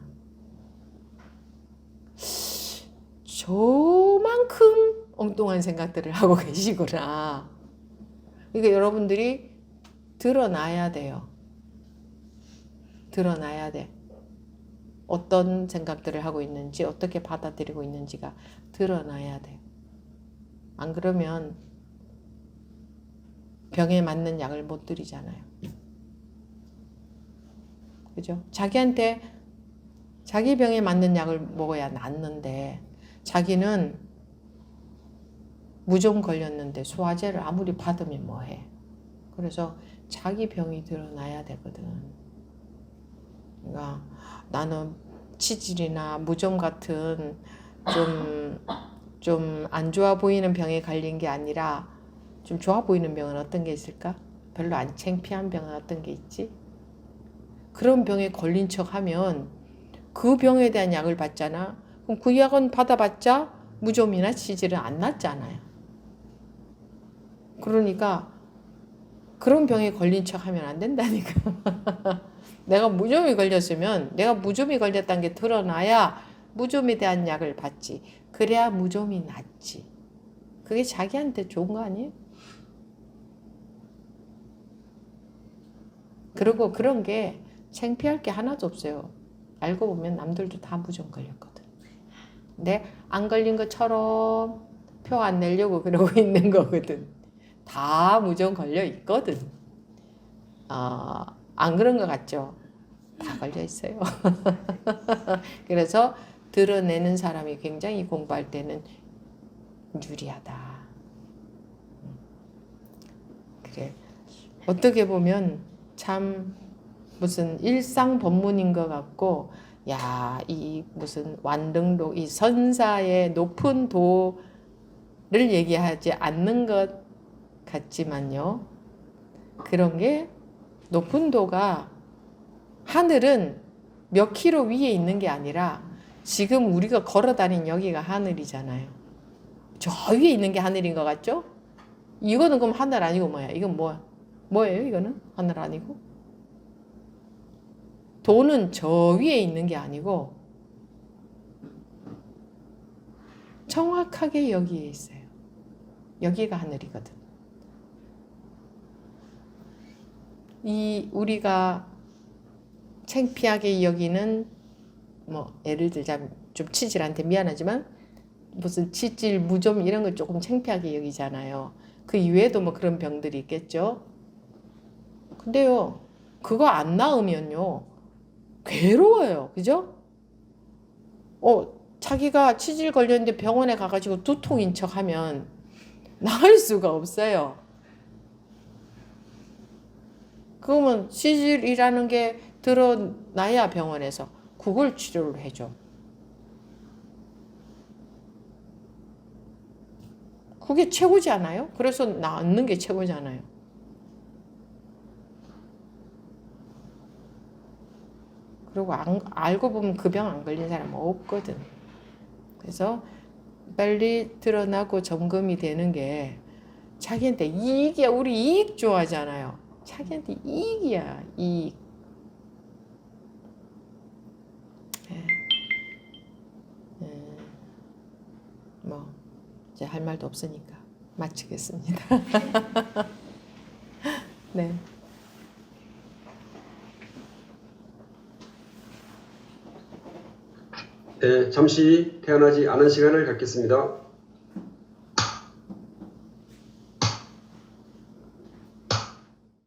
저만큼 엉뚱한 생각들을 하고 계시구나. 그러니까 여러분들이 드러나야 돼요. 드러나야 돼. 어떤 생각들을 하고 있는지 어떻게 받아들이고 있는지가 드러나야 돼. 안 그러면 병에 맞는 약을 못 드리잖아요. 그죠? 자기한테 자기 병에 맞는 약을 먹어야 낫는데 자기는 무좀 걸렸는데 소화제를 아무리 받으면 뭐해. 그래서 자기 병이 드러나야 되거든. 그러니까 나는 치질이나 무좀 같은 좀 안 좋아 보이는 병에 걸린 게 아니라 좀 좋아 보이는 병은 어떤 게 있을까? 별로 안 창피한 병은 어떤 게 있지? 그런 병에 걸린 척 하면 그 병에 대한 약을 받잖아. 그럼 그 약은 받아봤자 무좀이나 치질은 안 낫잖아요. 그러니까 그런 병에 걸린 척 하면 안 된다니까. 내가 무좀이 걸렸으면 내가 무좀이 걸렸다는 게 드러나야 무좀에 대한 약을 받지. 그래야 무좀이 낫지. 그게 자기한테 좋은 거 아니에요? 그리고 그런 게 창피할 게 하나도 없어요. 알고 보면 남들도 다 무좀 걸렸거든. 근데 안 걸린 것처럼 표 안 내려고 그러고 있는 거거든. 다 무좀 걸려 있거든. 안 그런 것 같죠? 다 걸려 있어요. 그래서 드러내는 사람이 굉장히 공부할 때는 유리하다. 그래. 어떻게 보면 참 무슨 일상 법문인 것 같고, 야, 이 무슨 완등록, 이 선사의 높은 도를 얘기하지 않는 것 같지만요. 그런 게 높은 도가 하늘은 몇 킬로 위에 있는 게 아니라 지금 우리가 걸어 다닌 여기가 하늘이잖아요. 저 위에 있는 게 하늘인 것 같죠? 이거는 그럼 하늘 아니고 뭐야? 이건 뭐예요? 이거는 하늘 아니고? 도는 저 위에 있는 게 아니고 정확하게 여기에 있어요. 여기가 하늘이거든. 이 우리가 창피하게 여기는 뭐 예를 들자면 좀 치질한테 미안하지만 무슨 치질, 무좀 이런 걸 조금 창피하게 여기잖아요. 그 이외에도 뭐 그런 병들이 있겠죠. 근데요, 그거 안 나으면요 괴로워요. 그죠? 자기가 치질 걸렸는데 병원에 가가지고 두통인 척 하면 나을 수가 없어요. 그러면 치질이라는 게 드러나야 병원에서 그걸 치료를 해줘. 그게 최고지 않아요? 그래서 낫는 게 최고잖아요. 그리고 알고 보면 그 병 안 걸린 사람 없거든. 그래서 빨리 드러나고 점검이 되는 게 자기한테 이익이야. 우리 이익 좋아하잖아요. 자기한테 이익이야. 이익. 뭐 이제 할 말도 없으니까 마치겠습니다. 네. 네, 잠시 태어나지 않은 시간을 갖겠습니다.